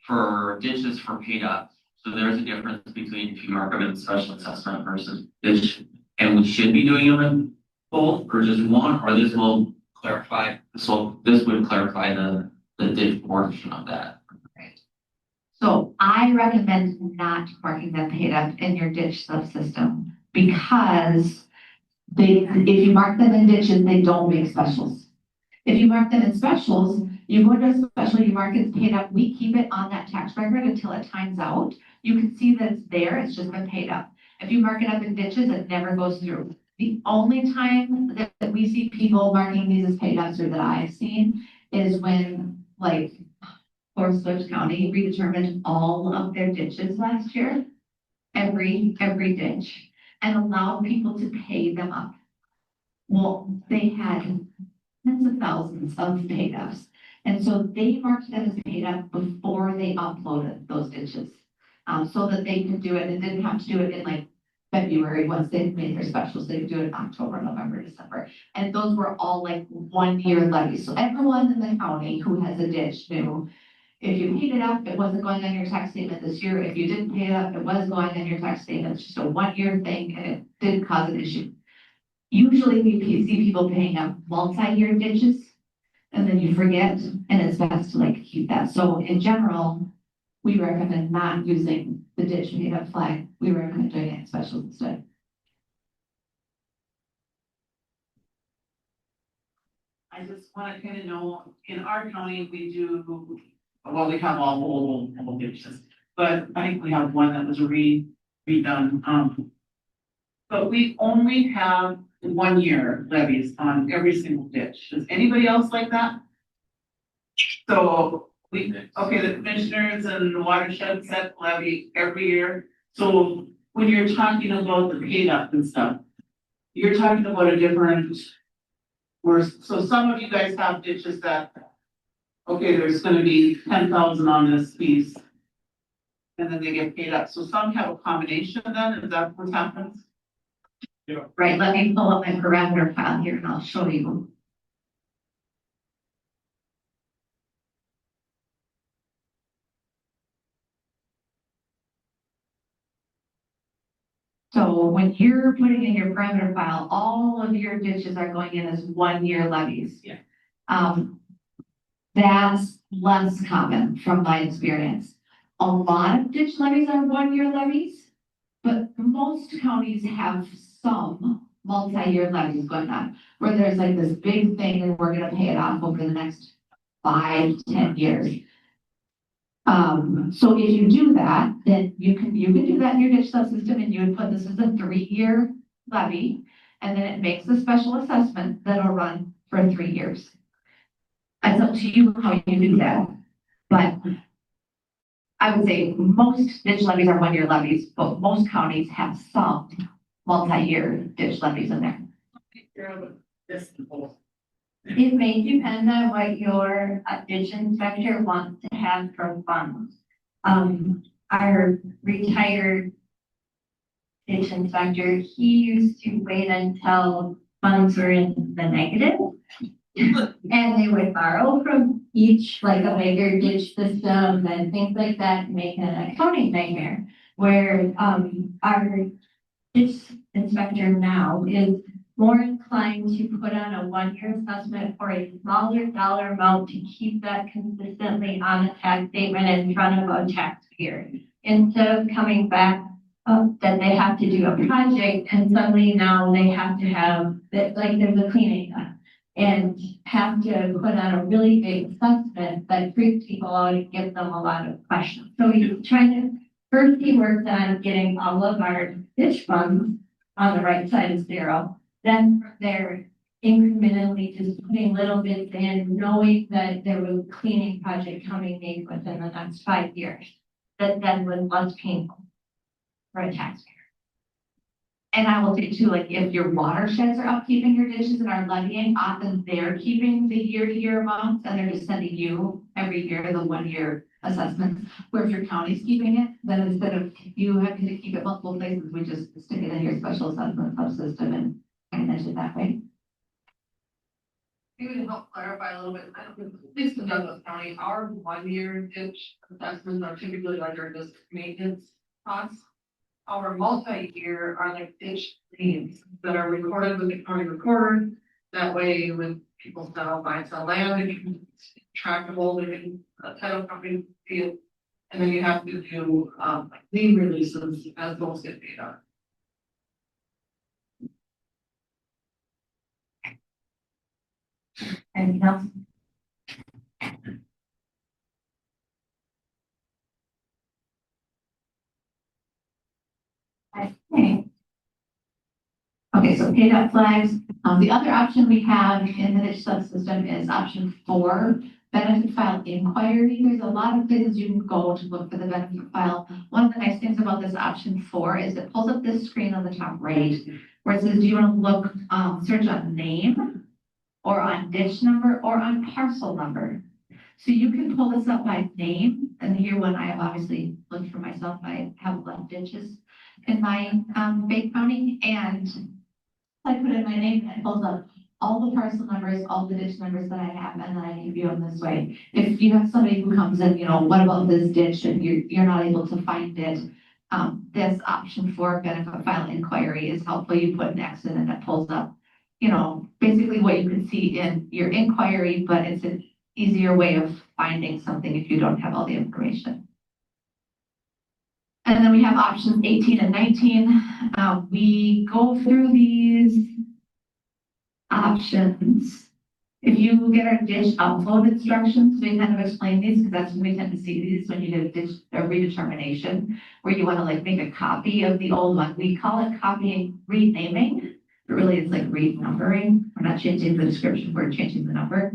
Speaker 11: for ditches for paid up, so there's a difference between if you mark them in special assessment versus ditch, and we should be doing them in both, or just one, or this will clarify, this would clarify the ditch portion of that.
Speaker 2: So I recommend not marking them paid up in your ditch subsystem because if you mark them in ditches, they don't make specials. If you mark them in specials, you go into a special, you mark it paid up, we keep it on that tax record until it times out. You can see that it's there, it's just been paid up. If you mark it up in ditches, it never goes through. The only time that we see people marking these as paid ups or that I've seen is when like Forest Hills County redetermined all of their ditches last year, every ditch, and allowed people to pay them up. Well, they had tens of thousands of paid ups. And so they marked them as paid up before they uploaded those ditches. So that they could do it and didn't have to do it in like February once they made their specials. They could do it in October, November, December. And those were all like 1 year levies. So everyone in the county who has a ditch knew if you paid it up, it wasn't going on your tax statement this year. If you didn't pay it up, it was going on your tax statement. It's just a 1 year thing and it didn't cause an issue. Usually we see people paying up multi-year ditches and then you forget, and it's best to like keep that. So in general, we recommend not using the ditch paid up flag. We recommend doing it in specials instead.
Speaker 10: I just want to kind of know, in our county, we do, well, we have all old ditches, but I think we have one that was redone. But we only have 1 year levies on every single ditch. Does anybody else like that? So okay, the commissioners and the watershed set levy every year. So when you're talking about the paid up and stuff, you're talking about a different, so some of you guys have ditches that, okay, there's gonna be 10,000 on this piece. And then they get paid up. So some have a combination then, is that what happens?
Speaker 2: Right, let me pull up my parameter file here and I'll show you. So when you're putting in your parameter file, all of your ditches are going in as 1 year levies.
Speaker 11: Yeah.
Speaker 2: That's less common from my experience. A lot of ditch levies are 1 year levies, but most counties have some multi-year levies going on where there's like this big thing and we're gonna pay it off over the next 5 to 10 years. So if you do that, then you can do that in your ditch subsystem and you would put this as a 3-year levy, and then it makes a special assessment that'll run for 3 years. It's up to you how you do that, but I would say most ditch levies are 1 year levies, but most counties have some multi-year ditch levies in there.
Speaker 8: It may depend on what your ditch inspector wants to have for funds. Our retired ditch inspector, he used to wait until funds were in the negative. And they would borrow from each, like a bigger ditch system and things like that, make an accounting nightmare. Where our ditch inspector now is more inclined to put on a one-year assessment for a smaller dollar amount to keep that consistently on a tax statement in front of a taxpayer. Instead of coming back that they have to do a project and suddenly now they have to have, like there's a cleaning done. And have to put on a really big assessment that freaks people out and gives them a lot of questions. So he's trying to, first he worked on getting all of our ditch funds on the right side of zero. Then from there, incrementally just putting little bits in, knowing that there was a cleaning project coming maybe within the next 5 years. That then was less painful for a taxpayer.
Speaker 2: And I will say too, like if your watersheds are upkeeping your ditches and are levying, often they're keeping the year-to-year amounts and they're just sending you every year the 1-year assessments. Where if your county's keeping it, then instead of you having to keep it multiple places, we just stick it in your special assessment subsystem and manage it that way.
Speaker 7: Maybe to help clarify a little bit, I don't know, at least in Douglas County, our 1-year ditch assessments are typically under this maintenance costs. Our multi-year are like ditch liens that are recorded with the county recorder. That way, when people buy and sell land, they can track the whole, they can, title company feel. And then you have to do, lien releases as those get paid out.
Speaker 2: Anything else? Okay, so paid up flags. The other option we have in the ditch subsystem is option 4, benefit file inquiry. There's a lot of places you can go to look for the benefit file. One of the nice things about this option 4 is it pulls up this screen on the top right where it says, do you want to look, search on name or on ditch number or on parcel number? So you can pull this up by name. And here when I have obviously looked for myself, I have 11 ditches in my Bay County, and I put in my name and it pulls up all the parcel numbers, all the ditch numbers that I have, and then I can view them this way. If you have somebody who comes in, what about this ditch, and you're not able to find it, this option 4 benefit file inquiry is helpful. You put an X in and it pulls up, basically what you can see in your inquiry, but it's an easier way of finding something if you don't have all the information. And then we have options 18 and 19. We go through these options. If you get our ditch upload instructions, we kind of explain these because that's when we tend to see these when you get a ditch redetermination, where you want to make a copy of the old one. We call it copying renaming, but really it's like renumbering. We're not changing the description, we're changing the number.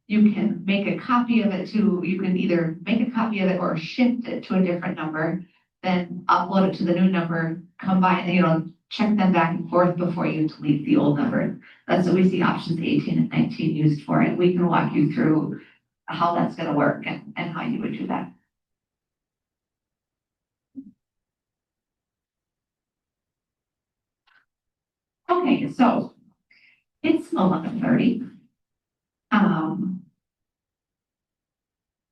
Speaker 2: You can make a copy of it you can either make a copy of it or shift it to a different number, then upload it to the new number, combine, check them back and forth before you delete the old number. That's what we see options 18 and 19 used for it. We can walk you through how that's going to work and how you would do that. Okay, so it's 11:30. I'm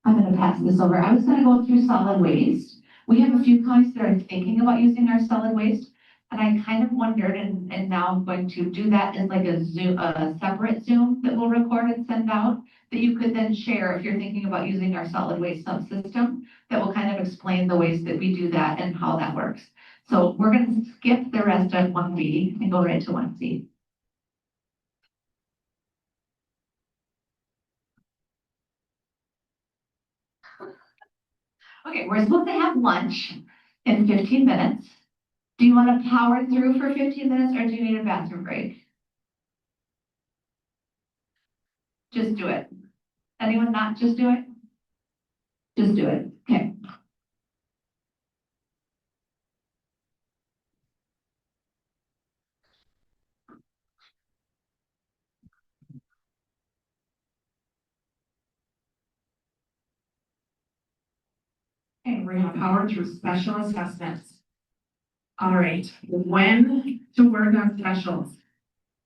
Speaker 2: going to pass this over. I was going to go through solid waste. We have a few counties that are thinking about using our solid waste. And I kind of wondered, and now I'm going to do that as like a Zoom, a separate Zoom that we'll record and send out that you could then share if you're thinking about using our solid waste subsystem that will kind of explain the ways that we do that and how that works. So we're going to skip the rest of 1B and go right to 1C. Okay, we're supposed to have lunch in 15 minutes. Do you want to power through for 15 minutes or do you need a bathroom break? Just do it. Anyone not just do it? Just do it. Okay.
Speaker 7: Okay, we're gonna power through special assessments. All right, when to work on specials?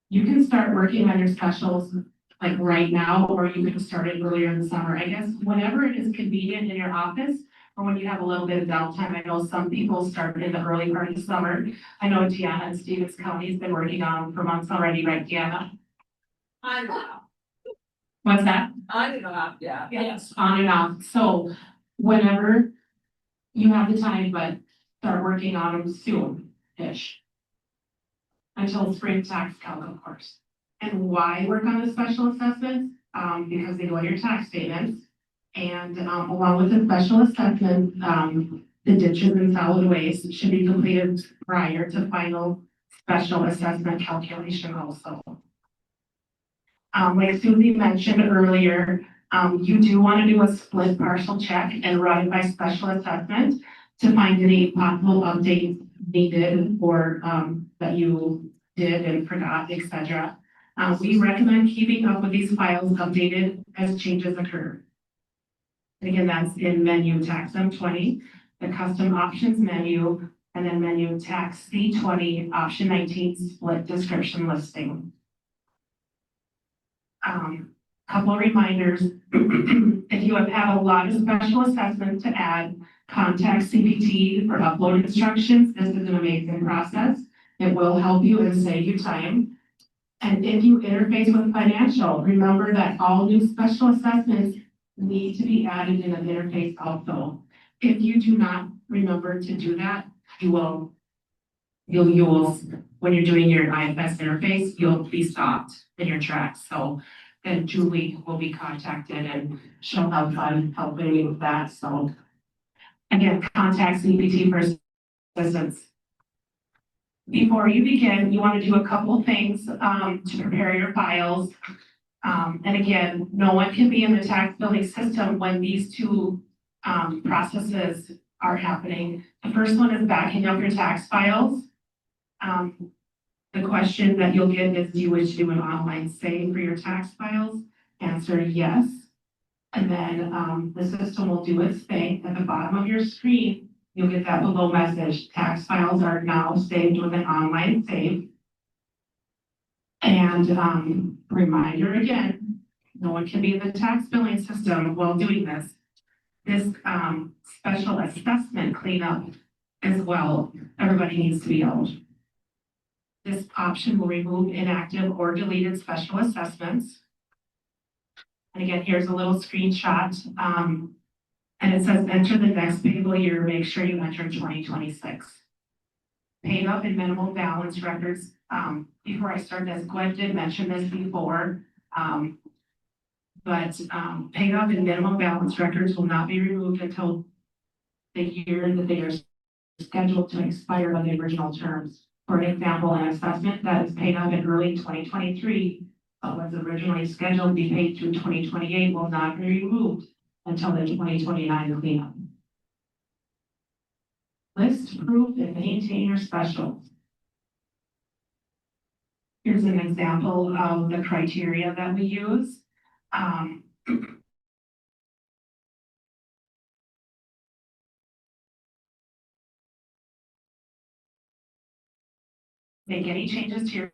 Speaker 7: You can start working on your specials like right now, or you can start it earlier in the summer. I guess whenever it is convenient in your office,
Speaker 2: or when you have a little bit of downtime. I know some people started in the early part of the summer. I know Deanna and Stevens County has been working on them for months already, right, Deanna?
Speaker 7: On and off,
Speaker 2: What's that?
Speaker 7: on and off, yeah.
Speaker 2: Yes, on and off. So whenever you have the time, but start working on them soon-ish. Until spring tax calc, of course. And why work on the special assessments? Because they go on your tax statements. And, along with the special assessment, the ditches and solid waste should be completed prior to final special assessment calculation also. Like Susie mentioned earlier, you do want to do a split partial check and run it by special assessment to find any possible updates needed or, that you did and forgot, etc. We recommend keeping up with these files updated as changes occur. Again, that's in menu tax M20, the custom options menu, and then menu tax C20, option 19, split description listing. Couple of reminders, if you have had a lot of special assessments to add, contact CPT for upload instructions. This is an amazing process. It will help you and save you time. And if you interface with financial, remember that all new special assessments need to be added in an interface also. If you do not remember to do that, you will, when you're doing your IFS interface, you'll be stopped in your tracks. So then Julie will be contacted and she'll have fun helping you with that. So again, contact CPT for assistance. Before you begin, you want to do a couple things to prepare your files. And again, no one can be in the tax billing system when these two processes are happening. The first one is backing up your tax files. The question that you'll get is, do you wish to do an online save for your tax files? Answer yes. And then the system will do its thing. At the bottom of your screen, you'll get that below message. Tax files are now saved with an online save. And reminder again, no one can be in the tax billing system while doing this. This special assessment cleanup as well, everybody needs to be eligible. This option will remove inactive or deleted special assessments. And again, here's a little screenshot. And it says enter the next payable year, make sure you enter 2026. Paid up and minimal balance records. Before I start this, Gwen did mention this before. But paid up and minimum balance records will not be removed until the year that they are scheduled to expire on the original terms. For an example, an assessment that is paid up in early 2023, but was originally scheduled to be paid through 2028 will not be removed until the 2029 cleanup. List, proof, and maintain your specials. Here's an example of the criteria that we use. Make any changes to your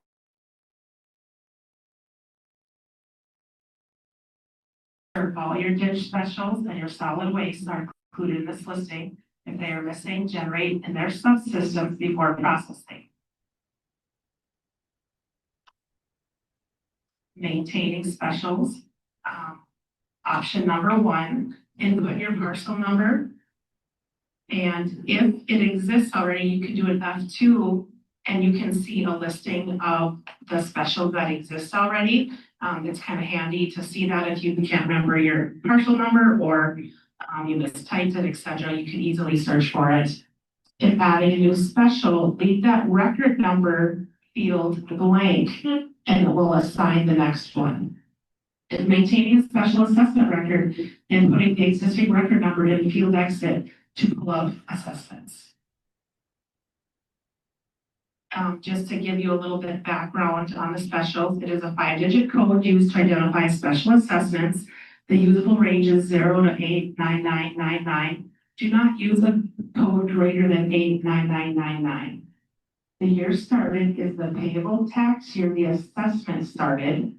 Speaker 2: all your ditch specials and your solid waste are included in this listing. If they are missing, generate in their subsystems before processing. Maintaining specials. Option number 1, input your parcel number. And if it exists already, you can do an F2 and you can see a listing of the specials that exist already. It's kind of handy to see that if you can't remember your parcel number or you mistyped it, etc. You can easily search for it. If adding a new special, leave that record number field blank and it will assign the next one. If maintaining a special assessment record and putting the existing record number in field exit to pull up assessments. Just to give you a little bit of background on the specials, it is a 5-digit code used to identify special assessments. The usable range is 0 to 89999. Do not use a code greater than 89999. The year started is the payable tax year the assessment started.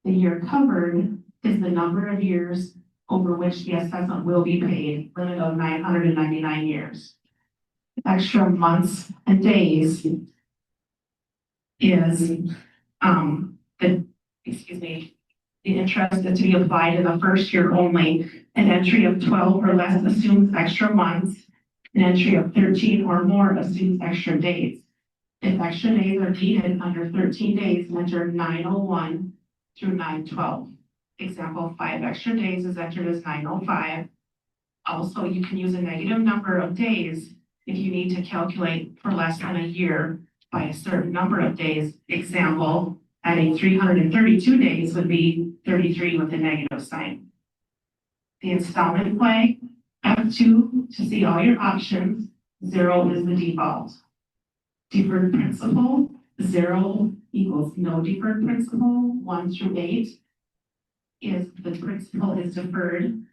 Speaker 2: The year covered is the number of years over which the assessment will be paid, limit of 999 years. Extra months and days is, the interest is to be applied in the first year only. An entry of 12 or less assumes extra months. An entry of 13 or more assumes extra days. If extra days are needed under 13 days, enter 901 through 912. Example, 5 extra days is entered as 905. Also, you can use a negative number of days if you need to calculate for less than a year by a certain number of days. Example, adding 332 days would be 33 with a negative sign. The installment flag, F2 to see all your options, 0 is the default. Deferred principal, 0 equals no deferred principal. 1 through 8 is the principal is deferred.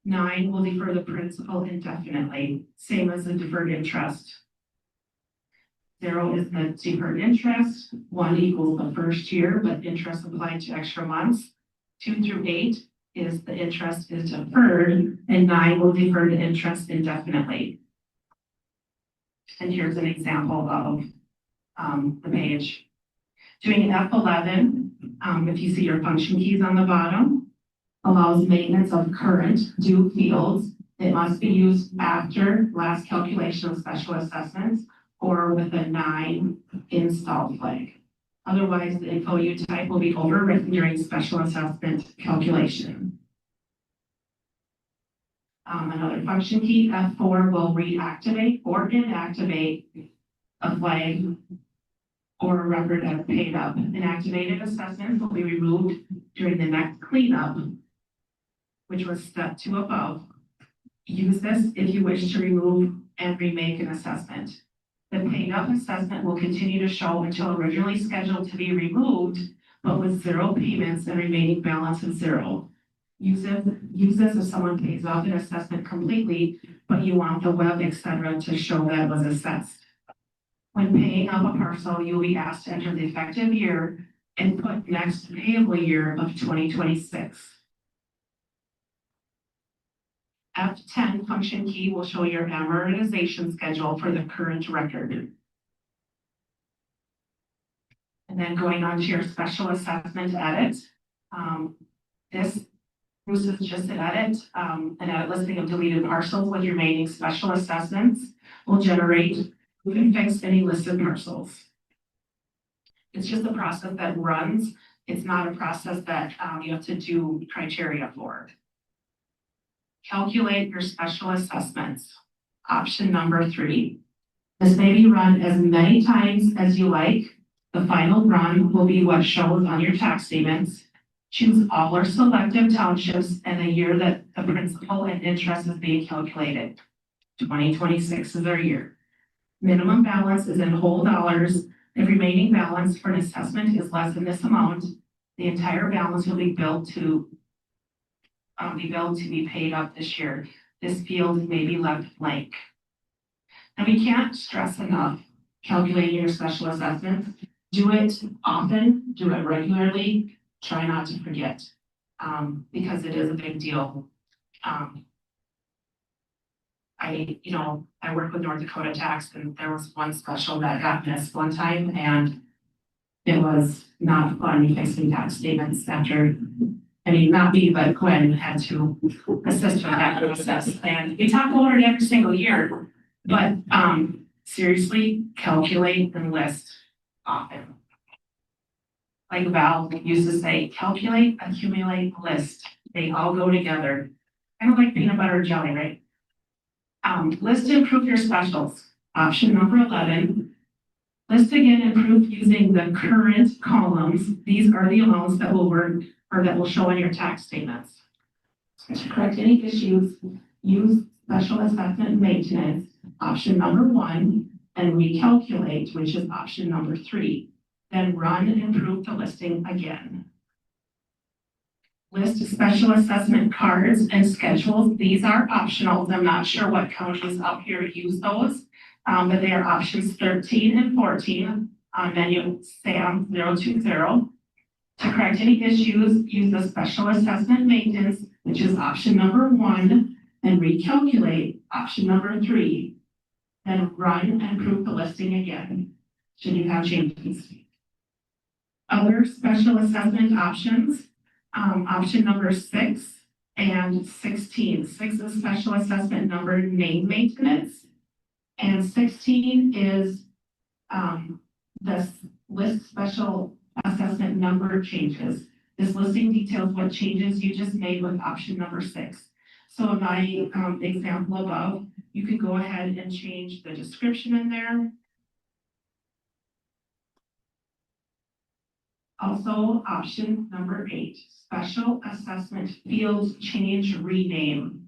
Speaker 2: 9 will defer the principal indefinitely, same as the deferred interest. 0 is the deferred interest. 1 equals the first year, but interest applied to extra months. 2 through 8 is the interest is deferred, and 9 will defer the interest indefinitely. And here's an example of the page. Doing F11, if you see your function keys on the bottom, allows maintenance of current due fields. It must be used after last calculation of special assessments or with a 9 install flag. Otherwise, the info you type will be overwritten during special assessment calculation. Another function key, F4, will reactivate or inactivate a flag or a record as paid up. Inactivated assessments will be removed during the next cleanup, which was step 2 above. Use this if you wish to remove and remake an assessment. The paid up assessment will continue to show until originally scheduled to be removed, but with 0 payments and remaining balance of 0. Use this if someone pays off an assessment completely, but you want the web, etc. to show that it was assessed. When paying up a parcel, you'll be asked to enter the effective year and put next payable year of 2026. F10 function key will show your amortization schedule for the current record. And then going on to your special assessment edit. This is just an edit listing of deleted parcels with remaining special assessments will generate and fix any listed parcels. It's just a process that runs. It's not a process that you have to do criteria for. Calculate your special assessments. Option number 3. This may be run as many times as you like. The final run will be what shows on your tax statements. Choose all or selective townships and the year that the principal and interest is being calculated. 2026 is our year. Minimum balance is in whole dollars. If remaining balance for an assessment is less than this amount, the entire balance will be billed to be paid up this year. This field may be left blank. And we can't stress enough calculating your special assessments. Do it often, do it regularly, try not to forget, because it is a big deal. I work with North Dakota Tax, and there was one special that got missed one time, and it was not fun fixing tax statements after. Not me, but Gwen had to assist with that process. And we talk about it every single year, but seriously, calculate and list often. Like Val used to say, calculate, accumulate, list. They all go together. Kind of like peanut butter and jelly, right? List to improve your specials. Option number 11. List again and proof using the current columns. These are the amounts that will work or that will show on your tax statements. To correct any issues, use special assessment maintenance, option number 1, and recalculate, which is option number 3. Then run and prove the listing again. List special assessment cards and schedules. These are optional. I'm not sure what counties up here use those, but they are options 13 and 14 on menu SAM 020. To correct any issues, use the special assessment maintenance which is option number 1, and recalculate option number 3. Then run and prove the listing again, should you have changes. Other special assessment options, option number 6 and 16. 6 is special assessment number name maintenance. And 16 is the list special assessment number changes. This listing details what changes you just made with option number 6. So in my example above, you can go ahead and change the description in there. Also, option number 8, special assessment field change rename.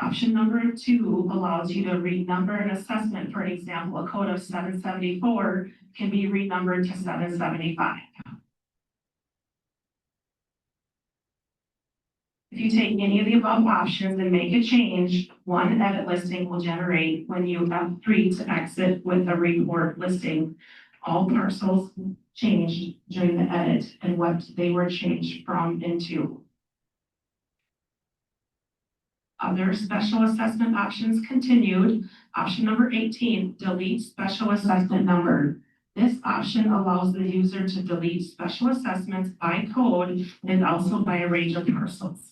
Speaker 2: Option number 2 allows you to renumber an assessment. For example, a code of 774 can be renumbered to 775. If you take any of the above options and make a change, one edit listing will generate when you have 3 to exit with a report listing. All parcels changed during the edit and what they were changed from into. Other special assessment options continued. Option number 18, delete special assessment number. This option allows the user to delete special assessments by code and also by a range of parcels.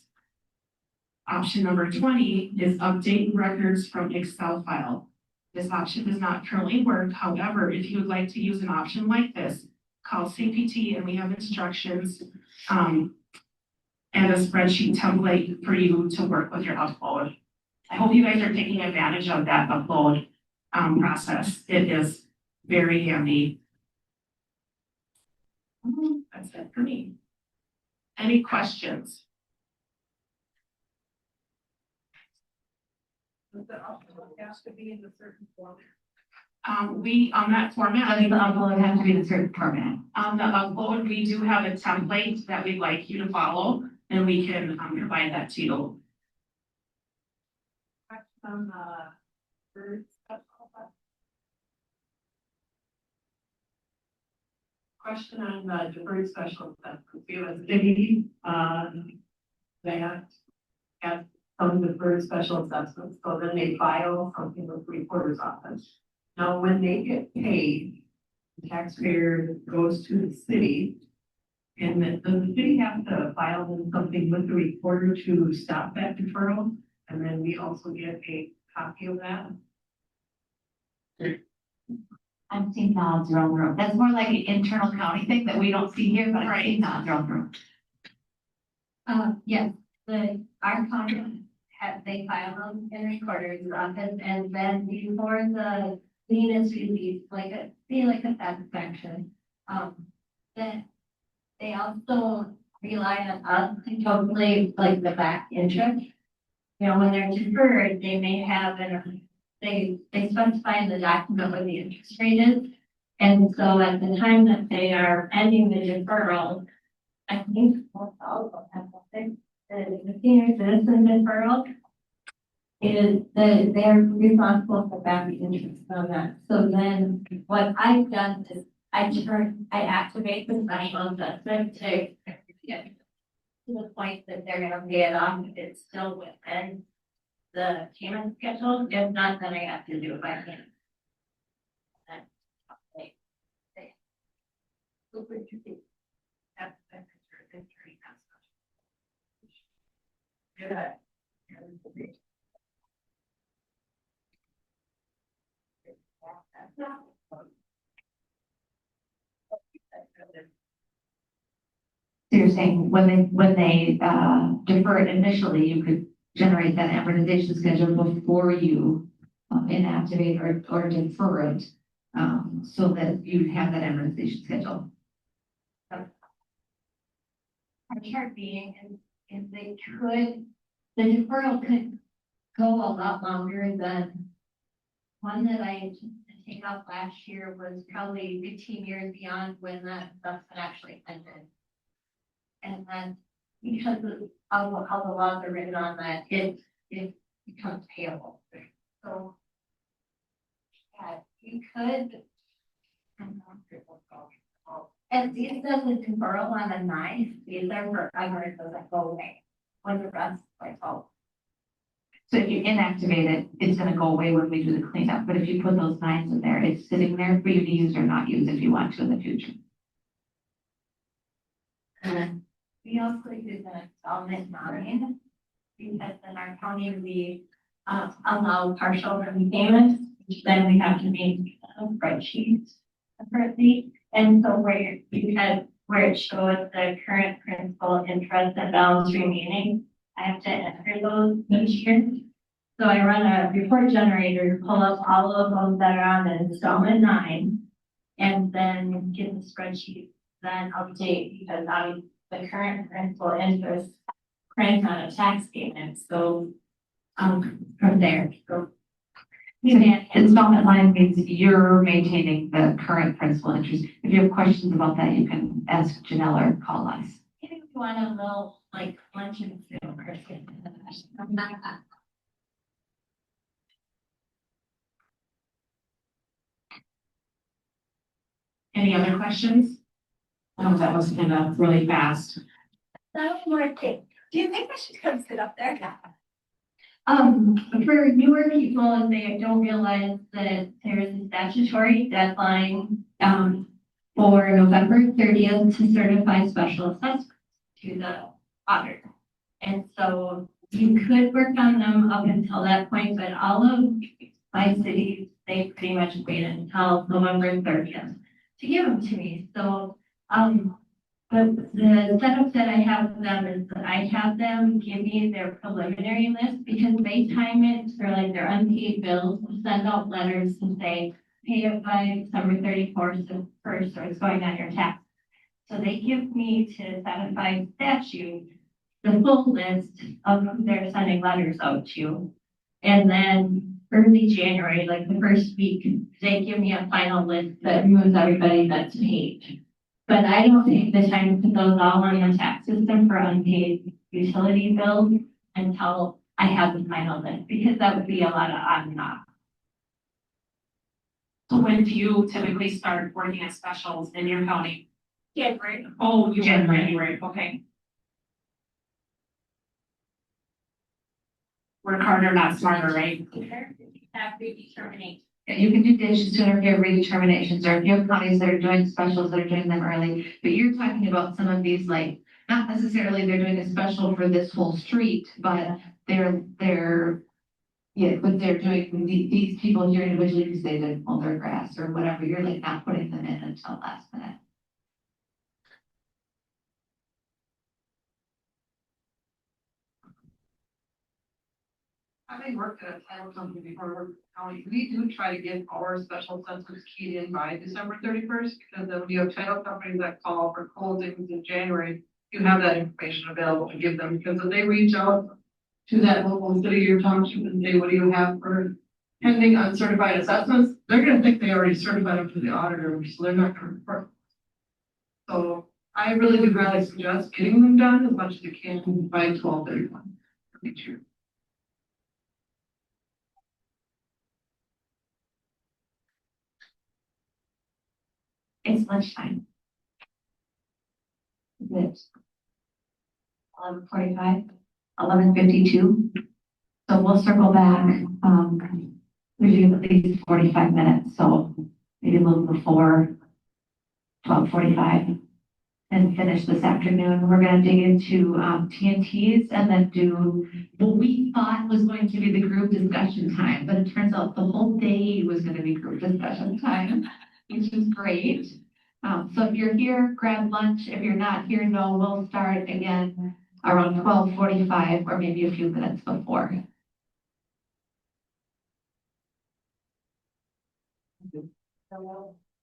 Speaker 2: Option number 20 is update records from Excel file. This option does not currently work. However, if you would like to use an option like this, call CPT and we have instructions and a spreadsheet template for you to work with your upload. I hope you guys are taking advantage of that upload process. It is very handy. That's it for me. Any questions?
Speaker 7: Has to be in a certain format.
Speaker 2: We, on that format,
Speaker 8: Does the upload have to be in a certain format?
Speaker 2: on the upload, we do have a template that we'd like you to follow, and we can provide that to you.
Speaker 7: Question on the deferred special assessments. We have a city, that has some deferred special assessments, so then they file something with the recorder's office. Now, when they get paid, the taxpayer goes to the city. And does the city have to file something with the recorder to stop that deferral? And then we also get a copy of that?
Speaker 2: I'm seeing nods around the room. That's more like an internal county thing that we don't see here, but I'm seeing nods around the room.
Speaker 8: Yes, our county they file them in recorder's office, and then before the lien is released, like a satisfaction. Then they also rely on us to calculate like the back interest. You know, when they're deferred, they may have they specify in the document what the interest rate is. And so at the time that they are ending the deferral, I think most all of them have something. The senior citizen deferral is that they're responsible for back interest on that. So then what I've done is I activate the special assessment to get to the point that they're gonna pay it off if it's still within the payment schedule. If not, then I have to do it by hand.
Speaker 2: So you're saying when they defer it initially, you could generate that amortization schedule before you inactivate or defer it, so that you have that amortization schedule.
Speaker 8: Our chart being, if they could, the deferral could go a lot longer than one that I take off last year was probably 15 years beyond when that stuff had actually ended. And then because of how the laws are written on that, it becomes payable. So yeah, you could. And these doesn't deferral on a knife, these are forever, it doesn't go away. when the rest, like, oh,
Speaker 2: So if you inactivate it, it's gonna go away when we do the cleanup, but if you put those nines in there, it's sitting there for you to use or not use if you want to in the future.
Speaker 8: we also use an installment line. Because in our county, we allow partial repayment, which then we have to make a spreadsheet separately. And so where it shows the current principal, interest, and balance remaining, I have to enter those each year. So I run a report generator to pull up all of those that are on the installment 9, and then get the spreadsheet then update, because the current principal interest print on a tax statement, so, from there, so.
Speaker 2: Installment line means you're maintaining the current principal interest. If you have questions about that, you can ask Janelle or call us.
Speaker 8: If you want a little, like, lunch and food person.
Speaker 3: Any other questions? Oh, that was kind of really fast.
Speaker 8: That was more quick. Do you think I should come sit up there? For newer people, and they don't realize that there is a statutory deadline, for November 30th to certify special assessments to the auditor. And so you could work on them up until that point, but all of my cities, they pretty much wait until November 30th to give them to me. So, but the setup that I have with them is that I have them give me their preliminary list, because they time it for like their unpaid bills, send out letters to say, pay it by December 31st, or it's going on your tax. So they give me to satisfy statute the full list of who they're sending letters out to. And then early January, like the first week, they give me a final list that removes everybody that's paid. But I don't take the time to put those all on the tax system for unpaid utility bills until I have the final list, because that would be a lot of on and off.
Speaker 3: So when do you typically start working at specials in your county?
Speaker 8: January.
Speaker 3: Oh, you January, okay. Work harder, not smarter, right?
Speaker 8: Have redeterminate.
Speaker 2: Yeah, you can do dishes sooner if you have redeterminations, or if you have counties that are doing specials that are doing them early. But you're talking about some of these, like, not necessarily they're doing a special for this whole street, but yeah, but they're doing, these people here individually because they didn't mow their grass or whatever. You're like not putting them in until last minute.
Speaker 7: Having worked at a title company before, I worked in the county, we do try to get our special assessments keyed in by December 31st, because then when you have title companies that call for closings in January, you have that information available to give them, because if they reach out to that local city or township and say, what do you have for pending uncertified assessments, they're gonna think they already certified them to the auditor, so they're not gonna report. So I really would rather suggest getting them done as much as you can by 12/31 each year.
Speaker 2: It's lunchtime. It's 11:45, 11:52. So we'll circle back, we have at least 45 minutes, so maybe a little before 12:45. And finish this afternoon. We're gonna dig into TNTs and then do what we thought was going to be the group discussion time, but it turns out the whole day was gonna be group discussion time, which is great. So if you're here, grab lunch. If you're not here, no, we'll start again around 12:45 or maybe a few minutes before.
Speaker 8: So